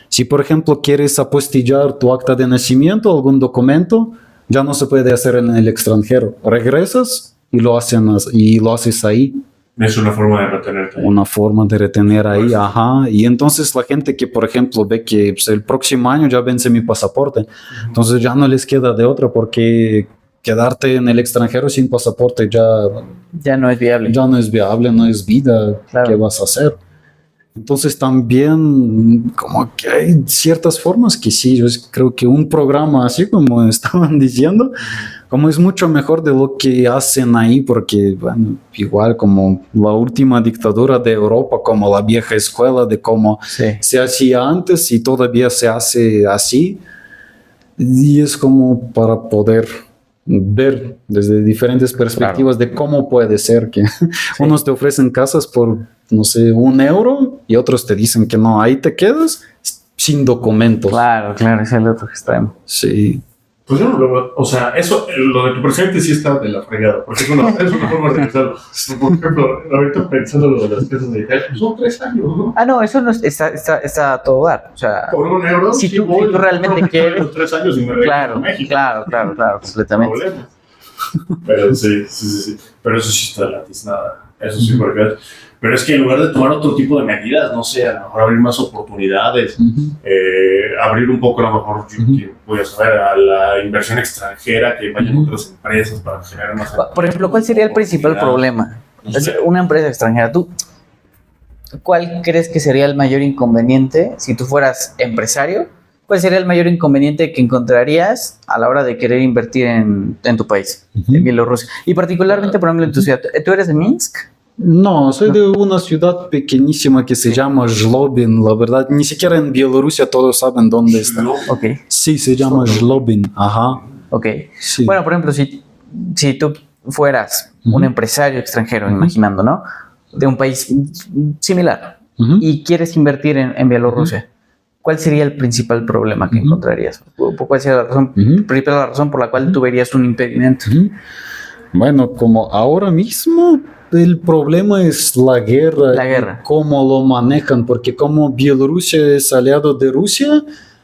Si, por ejemplo, quieres apostillar tu acta de nacimiento, algún documento, ya no se puede hacer en el extranjero. Regresas y lo haces ahí. Es una forma de retenerte. Una forma de retener ahí, ajá. Y entonces la gente que, por ejemplo, ve que pues, el próximo año ya vence mi pasaporte, entonces ya no les queda de otra porque quedarte en el extranjero sin pasaporte Ya no es viable. ya no es viable, no es vida. Claro. ¿Qué vas a hacer? Entonces también como que hay ciertas formas que sí, yo creo que un programa así como estaban diciendo, como es mucho mejor de lo que hacen ahí, porque bueno, igual como la última dictadura de Europa, como la vieja escuela de cómo se hacía antes y todavía se hace así, y es como para poder ver desde diferentes perspectivas de cómo puede ser que unos te ofrecen casas por, no sé, €1 y otros te dicen que no, ahí te quedas sin documentos. Claro, es el otro extremo. Sí. Pues yo no lo veo, o sea, eso, lo de tu presidente sí está de la fregada, porque es una forma de pensarlo. Por ejemplo, ahorita pensando lo de las casas de Italia, son 3 años, ¿no? No, eso no está a todo dar. O sea, por €1, si tú realmente quieres. Los 3 años y me regreso a México. Claro, completamente. Problemas. Pero sí. Pero eso sí está nada. Eso sí, porque. Pero es que en lugar de tomar otro tipo de medidas, no sé, a lo mejor abrir más oportunidades, abrir un poco a lo mejor, voy a saber, a la inversión extranjera, que vayan otras empresas para generar más. Por ejemplo, ¿cuál sería el principal problema? Una empresa extranjera, ¿tú cuál crees que sería el mayor inconveniente si tú fueras empresario? ¿Cuál sería el mayor inconveniente que encontrarías a la hora de querer invertir en tu país, en Bielorrusia? Y particularmente, por ejemplo, en tu ciudad. ¿Tú eres de Minsk? No, soy de una ciudad pequeñísima que se llama Zlobin, la verdad. Ni siquiera en Bielorrusia todos saben dónde está. Okay. Sí, se llama Zlobin, ajá. Ok. Sí. Bueno, por ejemplo, si tú fueras un empresario extranjero, imaginando, ¿no? De un país similar y quieres invertir en Bielorrusia, ¿cuál sería el principal problema que encontrarías? ¿Cuál sería la razón por la cual tú verías un impedimento? Bueno, como ahora mismo el problema es la guerra. Cómo lo manejan, porque como Bielorrusia es aliado de Rusia,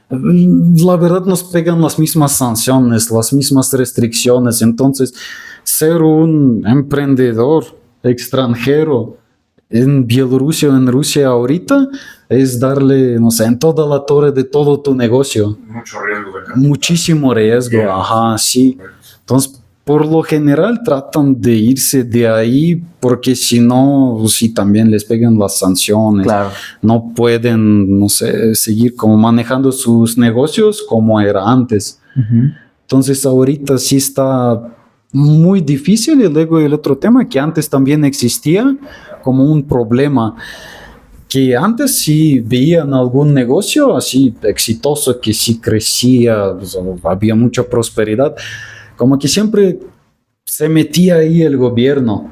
la verdad nos pegan las mismas sanciones, las mismas restricciones. Entonces, ser un emprendedor extranjero en Bielorrusia o en Rusia ahorita es darle, no sé, en toda la torre de todo tu negocio. Mucho riesgo. Muchísimo riesgo, sí. Entonces, por lo general tratan de irse de ahí porque si no, si también les pegan las sanciones, no pueden, no sé, seguir como manejando sus negocios como era antes. Entonces ahorita sí está muy difícil. Y luego el otro tema que antes también existía como un problema, que antes sí veían algún negocio así exitoso que sí crecía, pues, había mucha prosperidad, como que siempre se metía ahí el gobierno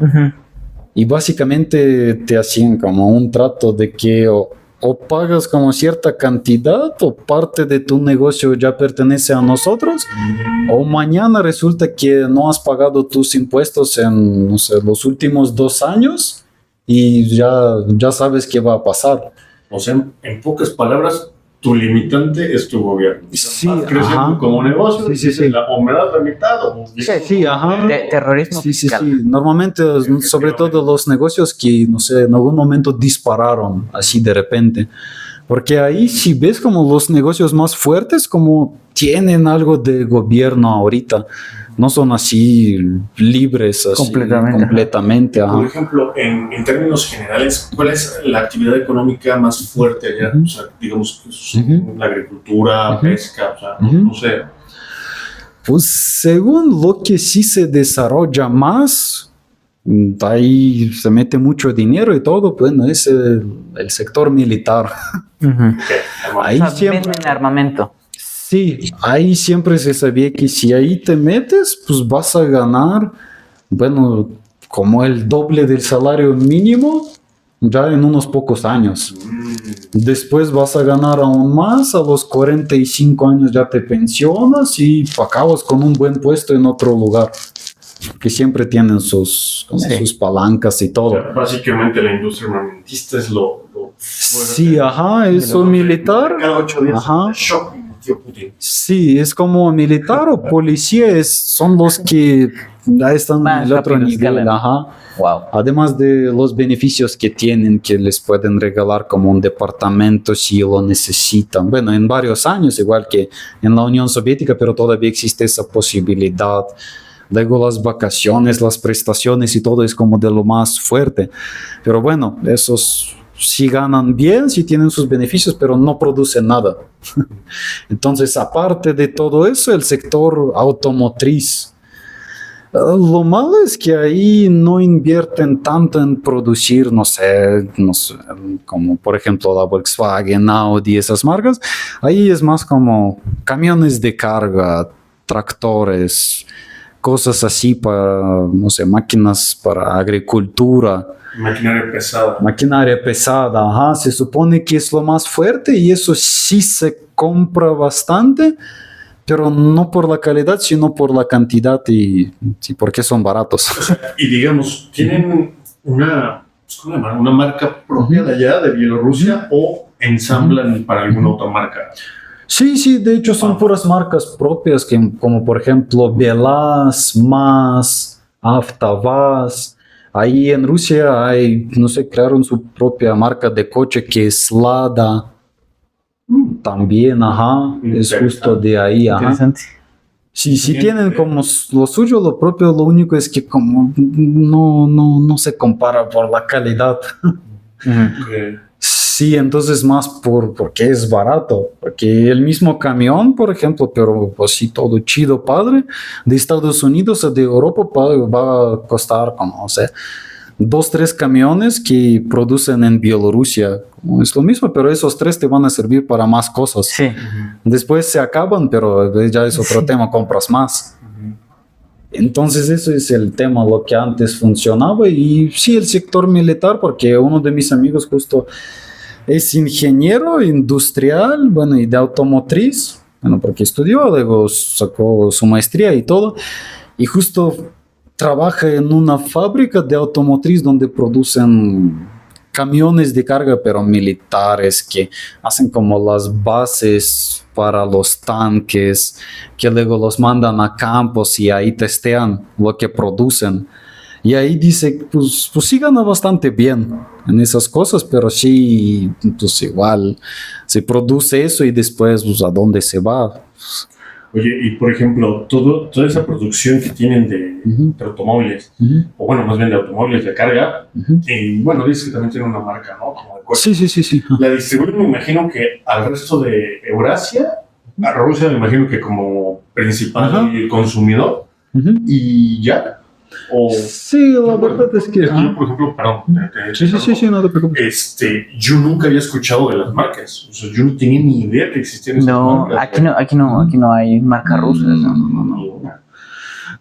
y básicamente te hacían como un trato de que o pagas como cierta cantidad o parte de tu negocio ya pertenece a nosotros, o mañana resulta que no has pagado tus impuestos en, no sé, los últimos 2 años y ya sabes qué va a pasar. O sea, en pocas palabras, tu limitante es tu gobierno. Sí, vas creciendo como negocio, o me das la mitad, o... Terrorismo fiscal. Sí. Normalmente, sobre todo los negocios que, no sé, en algún momento dispararon así de repente. Porque ahí si ves como los negocios más fuertes, como tienen algo de gobierno ahorita. No son así libres así, completamente. Por ejemplo, en términos generales, ¿cuál es la actividad económica más fuerte allá? O sea, digamos, la agricultura, pesca, o sea, no sé. Pues según lo que sí se desarrolla más, ahí se mete mucho dinero y todo, bueno, es el sector militar. Ahí siempre venden armamento. Sí, ahí siempre se sabía que si ahí te metes, pues vas a ganar, bueno, como el doble del salario mínimo ya en unos pocos años. Después vas a ganar aún más, a los 45 años ya te pensionas y acabas con un buen puesto en otro lugar. Que siempre tienen sus palancas y todo. O sea, básicamente la industria armamentista es lo sí, eso militar. Cada 8 días. Shock. Sí, es como militar o policía, son los que ya están en el otro nivel. Wow. Además de los beneficios que tienen, que les pueden regalar como un departamento si lo necesitan. Bueno, en varios años, igual que en la Unión Soviética, pero todavía existe esa posibilidad. Luego las vacaciones, las prestaciones y todo es como de lo más fuerte. Pero bueno, esos sí ganan bien, sí tienen sus beneficios, pero no producen nada. Entonces, aparte de todo eso, el sector automotriz. Lo malo es que ahí no invierten tanto en producir, no sé, como por ejemplo la Volkswagen, Audi, esas marcas. Ahí es más como camiones de carga, tractores, cosas así para, no sé, máquinas para agricultura. Maquinaria pesada, ajá. Se supone que es lo más fuerte y eso sí se compra bastante, pero no por la calidad, sino por la cantidad y porque son baratos. O sea, y digamos, ¿tienen una marca propia de allá, de Bielorrusia, o ensamblan para alguna otra marca? Sí, de hecho son puras marcas propias, como por ejemplo Belaz, MAZ, Avtovaz. Ahí en Rusia hay, no sé, crearon su propia marca de coche que es Lada. También, ajá, es justo de ahí, ajá. Interesante. Sí tienen como lo suyo, lo propio, lo único es que como no se compara por la calidad. Okay. Sí, entonces más porque es barato, porque el mismo camión, por ejemplo, pero pues sí, todo chido, padre, de Estados Unidos o de Europa va a costar como, o sea, 2-3 camiones que producen en Bielorrusia. Es lo mismo, pero esos 3 te van a servir para más cosas. Sí. Después se acaban, pero ya es otro tema, compras más. Entonces eso es el tema, lo que antes funcionaba. Y sí, el sector militar, porque uno de mis amigos justo es ingeniero industrial, bueno, y de automotriz, bueno, porque estudió, luego sacó su maestría y todo, y justo trabaja en una fábrica de automotriz donde producen camiones de carga, pero militares, que hacen como las bases para los tanques, que luego los mandan a campos y ahí testean lo que producen. Y ahí dice, pues sí gana bastante bien en esas cosas, pero sí, pues igual se produce eso y después, pues, ¿a dónde se va? Oye, y por ejemplo, toda esa producción que tienen de automóviles, o bueno, más bien de automóviles de carga, y bueno, dices que también tiene una marca, ¿no? Como de coche. Sí. La distribuyen, me imagino que al resto de Eurasia, a Rusia, me imagino que como principal consumidor, y ya. Sí, la verdad es que... Yo, por ejemplo, perdón. Sí, no te preocupes. Yo nunca había escuchado de las marcas. O sea, yo no tenía ni idea que existían esas marcas. Aquí no hay marcas rusas.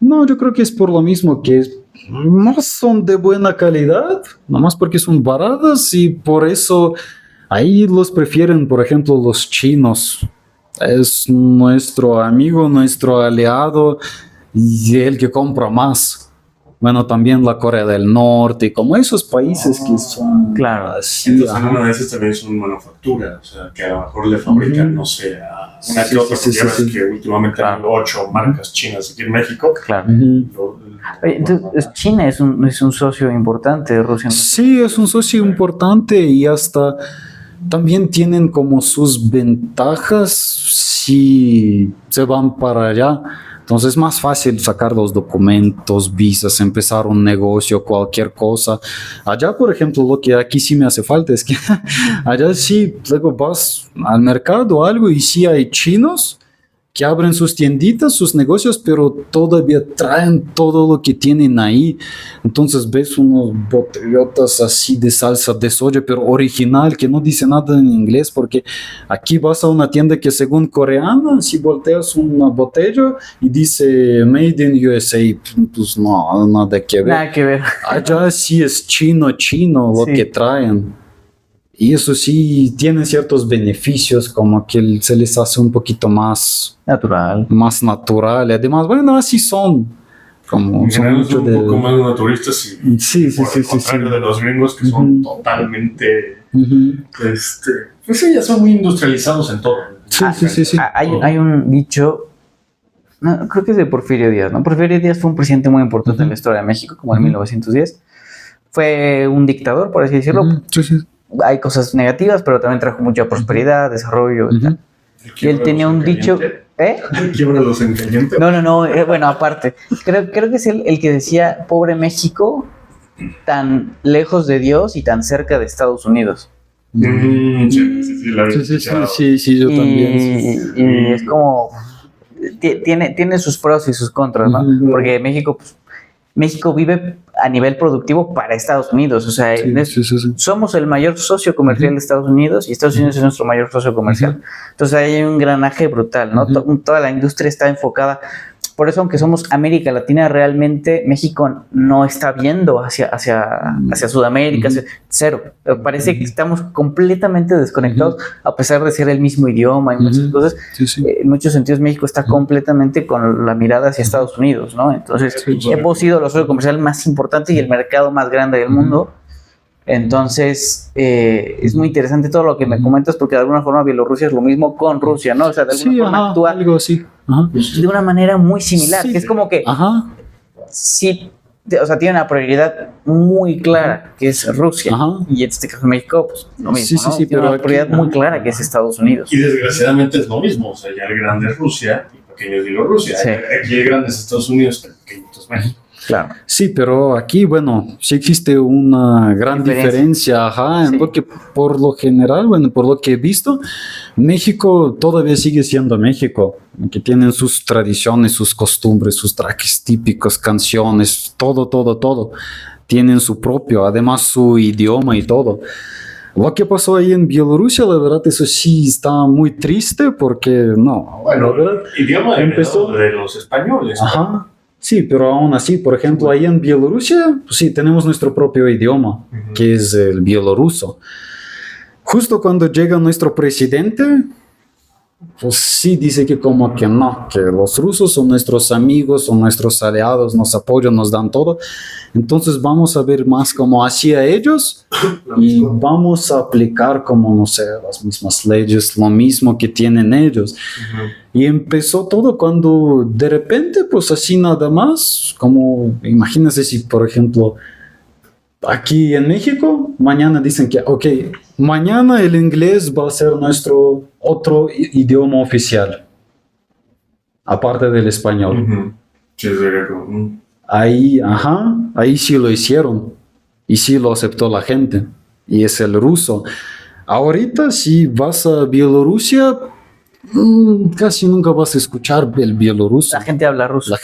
No, yo creo que es por lo mismo que no son de buena calidad, nomás porque son baratas y por eso ahí los prefieren, por ejemplo, los chinos. Es nuestro amigo, nuestro aliado y el que compra más. Bueno, también la Corea del Norte, como esos países que son... Claro. Así, entonces, una de esas también son manufactura, o sea, que a lo mejor le fabrican, no sé, a una que otra, que últimamente hay 8 marcas chinas aquí en México. Claro. Oye, entonces, China es un socio importante de Rusia. Sí, es un socio importante y hasta también tienen como sus ventajas si se van para allá. Entonces es más fácil sacar los documentos, visas, empezar un negocio, cualquier cosa. Allá, por ejemplo, lo que aquí sí me hace falta es que allá sí, luego vas al mercado o algo y sí hay chinos que abren sus tienditas, sus negocios, pero todavía traen todo lo que tienen ahí. Entonces ves unos botellotas así de salsa de soya, pero original, que no dice nada en inglés, porque aquí vas a una tienda que según coreana, si volteas una botella y dice Made in USA, pues no, nada que ver. Nada que ver. Allá sí es chino lo que traen. Y eso sí, tienen ciertos beneficios, como que se les hace un poquito más natural. Y además, bueno, así son. Como son mucho un poco más naturistas y por el contrario de los gringos que son totalmente, pues sí, ya son muy industrializados en todo. Sí. Hay un dicho, no, creo que es de Porfirio Díaz, ¿no? Porfirio Díaz fue un presidente muy importante en la historia de México, como en 1910. Fue un dictador, por así decirlo. Sí. Hay cosas negativas, pero también trajo mucha prosperidad, desarrollo y tal. Y él tenía un dicho... ¿Quiebra los encalientes? No, bueno, aparte. Creo que es el que decía, pobre México, tan lejos de Dios y tan cerca de Estados Unidos. Sí, yo también. Y es como, tiene sus pros y sus contras, ¿no? Porque México vive a nivel productivo para Estados Unidos, o sea, somos el mayor socio comercial de Estados Unidos y Estados Unidos es nuestro mayor socio comercial. Entonces hay un engranaje brutal, ¿no? Toda la industria está enfocada. Por eso, aunque somos América Latina, realmente México no está viendo hacia Sudamérica, cero. Parece que estamos completamente desconectados, a pesar de ser el mismo idioma y muchas cosas. En muchos sentidos, México está completamente con la mirada hacia Estados Unidos, ¿no? Entonces, hemos sido el socio comercial más importante y el mercado más grande del mundo. Entonces, es muy interesante todo lo que me comentas, porque de alguna forma Bielorrusia es lo mismo con Rusia, ¿no? O sea, de alguna forma actúa algo así. De una manera muy similar, que es como que sí, o sea, tiene una prioridad muy clara, que es Rusia, y en este caso México, pues lo mismo, ¿no? Tiene una prioridad muy clara, que es Estados Unidos. Y desgraciadamente es lo mismo, o sea, ya el grande es Rusia y pequeño es Bielorrusia. Aquí el grande es Estados Unidos, pero pequeño es México. Claro. Sí, pero aquí, bueno, sí existe una gran diferencia, en lo que por lo general, bueno, por lo que he visto, México todavía sigue siendo México, que tienen sus tradiciones, sus costumbres, sus trajes típicos, canciones, todo. Tienen su propio, además su idioma y todo. Lo que pasó ahí en Bielorrusia, la verdad, eso sí está muy triste porque, bueno, el idioma empezó de los españoles. Sí, pero aún así, por ejemplo, ahí en Bielorrusia, pues sí, tenemos nuestro propio idioma, que es el bielorruso. Justo cuando llega nuestro presidente, pues sí dice que como que no, que los rusos son nuestros amigos, son nuestros aliados, nos apoyan, nos dan todo. Entonces vamos a ver más como hacia ellos y vamos a aplicar como, no sé, las mismas leyes, lo mismo que tienen ellos. Y empezó todo cuando de repente, pues así nada más, como imagínense si, por ejemplo, aquí en México, mañana dicen que, mañana el inglés va a ser nuestro otro idioma oficial, aparte del español. Ahí sí lo hicieron y sí lo aceptó la gente, y es el ruso. Ahorita si vas a Bielorrusia, casi nunca vas a escuchar el bielorruso. La gente habla ruso.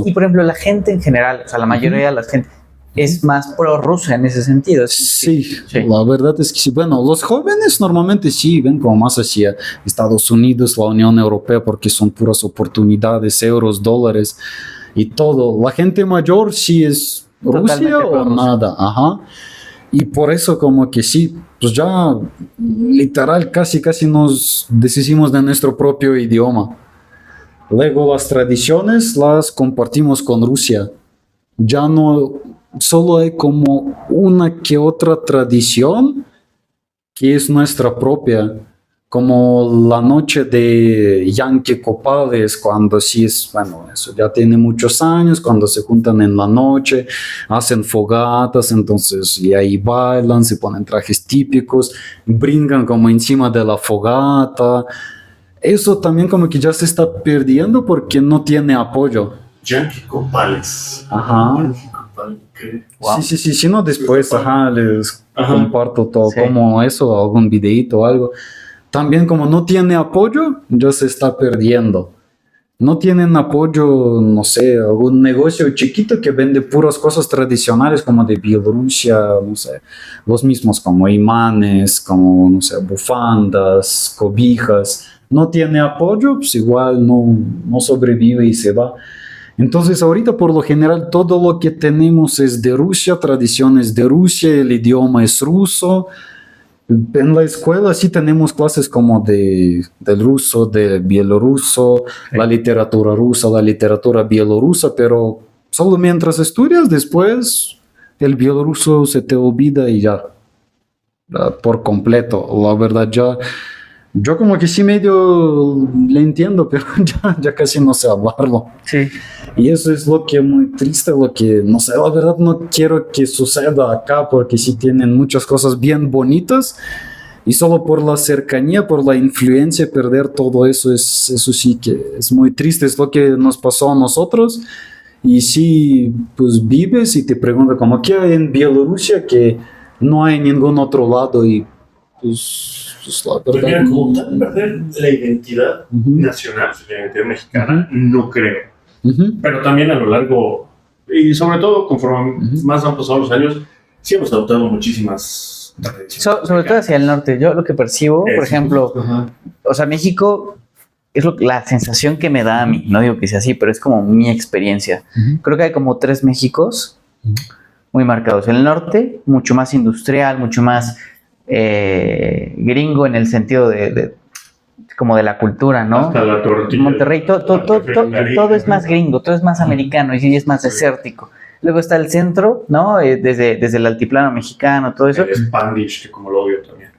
Y por ejemplo, la gente en general, o sea, la mayoría de la gente es más prorrusa en ese sentido. Sí, la verdad es que sí. Bueno, los jóvenes normalmente sí ven como más hacia Estados Unidos, la Unión Europea, porque son puras oportunidades, euros, dólares y todo. La gente mayor sí es Rusia o nada. Y por eso como que sí, pues ya literal casi nos deshicimos de nuestro propio idioma. Luego las tradiciones las compartimos con Rusia. Ya no, solo hay como una que otra tradición que es nuestra propia, como la noche de Yankee Copales, cuando sí es, bueno, eso ya tiene muchos años, cuando se juntan en la noche, hacen fogatas, entonces, y ahí bailan, se ponen trajes típicos, brincan como encima de la fogata. Eso también como que ya se está perdiendo porque no tiene apoyo. Yankee Copales. Wow. Sí, no, después, les comparto todo, como eso, algún videito o algo. También como no tiene apoyo, ya se está perdiendo. No tienen apoyo, no sé, algún negocio chiquito que vende puras cosas tradicionales como de Bielorrusia, no sé, los mismos como imanes, como, no sé, bufandas, cobijas. No tiene apoyo, pues igual no sobrevive y se va. Entonces ahorita por lo general todo lo que tenemos es de Rusia, tradiciones de Rusia, el idioma es ruso. En la escuela sí tenemos clases como del ruso, del bielorruso, la literatura rusa, la literatura bielorrusa, pero solo mientras estudias, después el bielorruso se te olvida y ya, por completo. La verdad yo como que sí medio le entiendo, pero ya casi no sé hablarlo. Sí. Y eso es lo que es muy triste, lo que, no sé, la verdad no quiero que suceda acá, porque sí tienen muchas cosas bien bonitas, y solo por la cercanía, por la influencia, perder todo eso, eso sí que es muy triste, es lo que nos pasó a nosotros, Y si pues vives y te preguntan como que hay en Bielorrusia que no hay en ningún otro lado y pues la Pues verdad... mira, como tal, perder la identidad nacional, la identidad mexicana, no creo. Pero también a lo largo, y sobre todo conforme más han pasado los años, sí hemos adoptado muchísimas tradiciones. Sobre todo hacia el norte. Yo lo que percibo, por ejemplo, o sea, México es la sensación que me da a mí. No digo que sea así, pero es como mi experiencia. Creo que hay como 3 Méxicos muy marcados. El norte, mucho más industrial, mucho más gringo en el sentido como de la cultura, ¿no? Hasta la tortilla. Monterrey, todo es más gringo, todo es más americano y es más desértico. Luego está el centro, ¿no? Desde el altiplano mexicano, todo eso. El Spanish, que como lo odio también.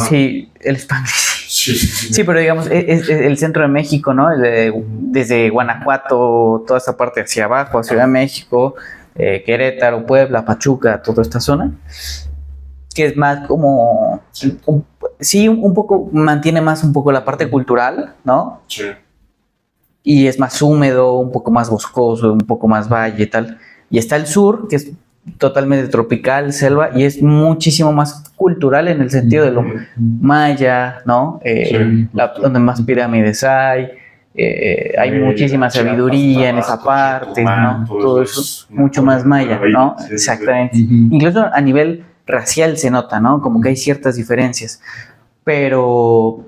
Sí, el Spanish. Sí. Sí, pero digamos, es el centro de México, ¿no? Desde Guanajuato, toda esta parte hacia abajo, Ciudad de México, Querétaro, Puebla, Pachuca, toda esta zona, que es más como, un poco, mantiene más un poco la parte cultural, ¿no? Sí. Y es más húmedo, un poco más boscoso, un poco más valle y tal. Y está el sur, que es totalmente tropical, selva, y es muchísimo más cultural en el sentido de lo maya, ¿no? Donde más pirámides hay muchísima sabiduría en esa parte, ¿no? Todo eso es mucho más maya, ¿no? Exactamente. Incluso a nivel racial se nota, ¿no? Como que hay ciertas diferencias. Pero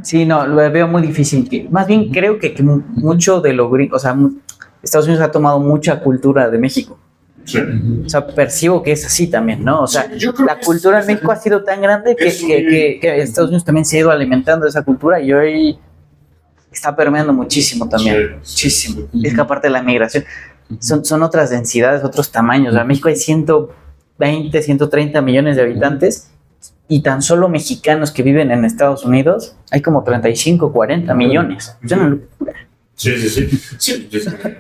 sí, no, lo veo muy difícil. Más bien creo que mucho de lo gringo, o sea, Estados Unidos ha tomado mucha cultura de México. Sí. O sea, percibo que es así también, ¿no? O sea, Sí, la cultura en México ha sido tan grande que Estados Unidos también se ha ido alimentando de esa cultura y hoy está permeando muchísimo también. Muchísimo. Es que aparte de la migración, son otras densidades, otros tamaños. O sea, en México hay 120, 130 millones de habitantes y tan solo mexicanos que viven en Estados Unidos hay como 35, 40 millones. Es una locura. Sí.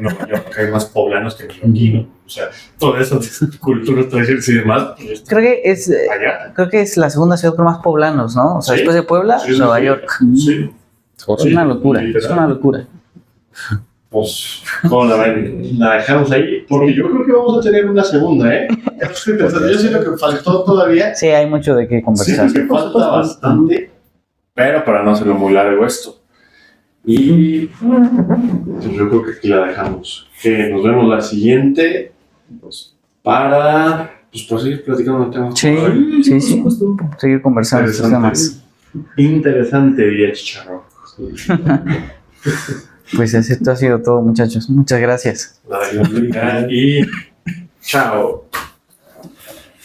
No, hay más poblanos que neoyorquinos. O sea, todas esas culturas tradicionales y demás. Creo que es la segunda ciudad con más poblanos, ¿no? O sea, después de Puebla, Nueva York. Sí. Es una locura, es una locura. Pues, ¿cómo la ven? La dejamos ahí, porque yo creo que vamos a tener una segunda, ¿eh? Yo siento que faltó todavía. Sí, hay mucho de qué conversar. Sí, que falta bastante, pero para no hacerlo muy largo esto. Y pues yo creo que aquí la dejamos. Que nos vemos la siguiente, pues, para seguir platicando del tema. Sí. Seguir conversando de estos temas. Interesante, diría Chicharro. Pues esto ha sido todo, muchachos. Muchas gracias. Y chao.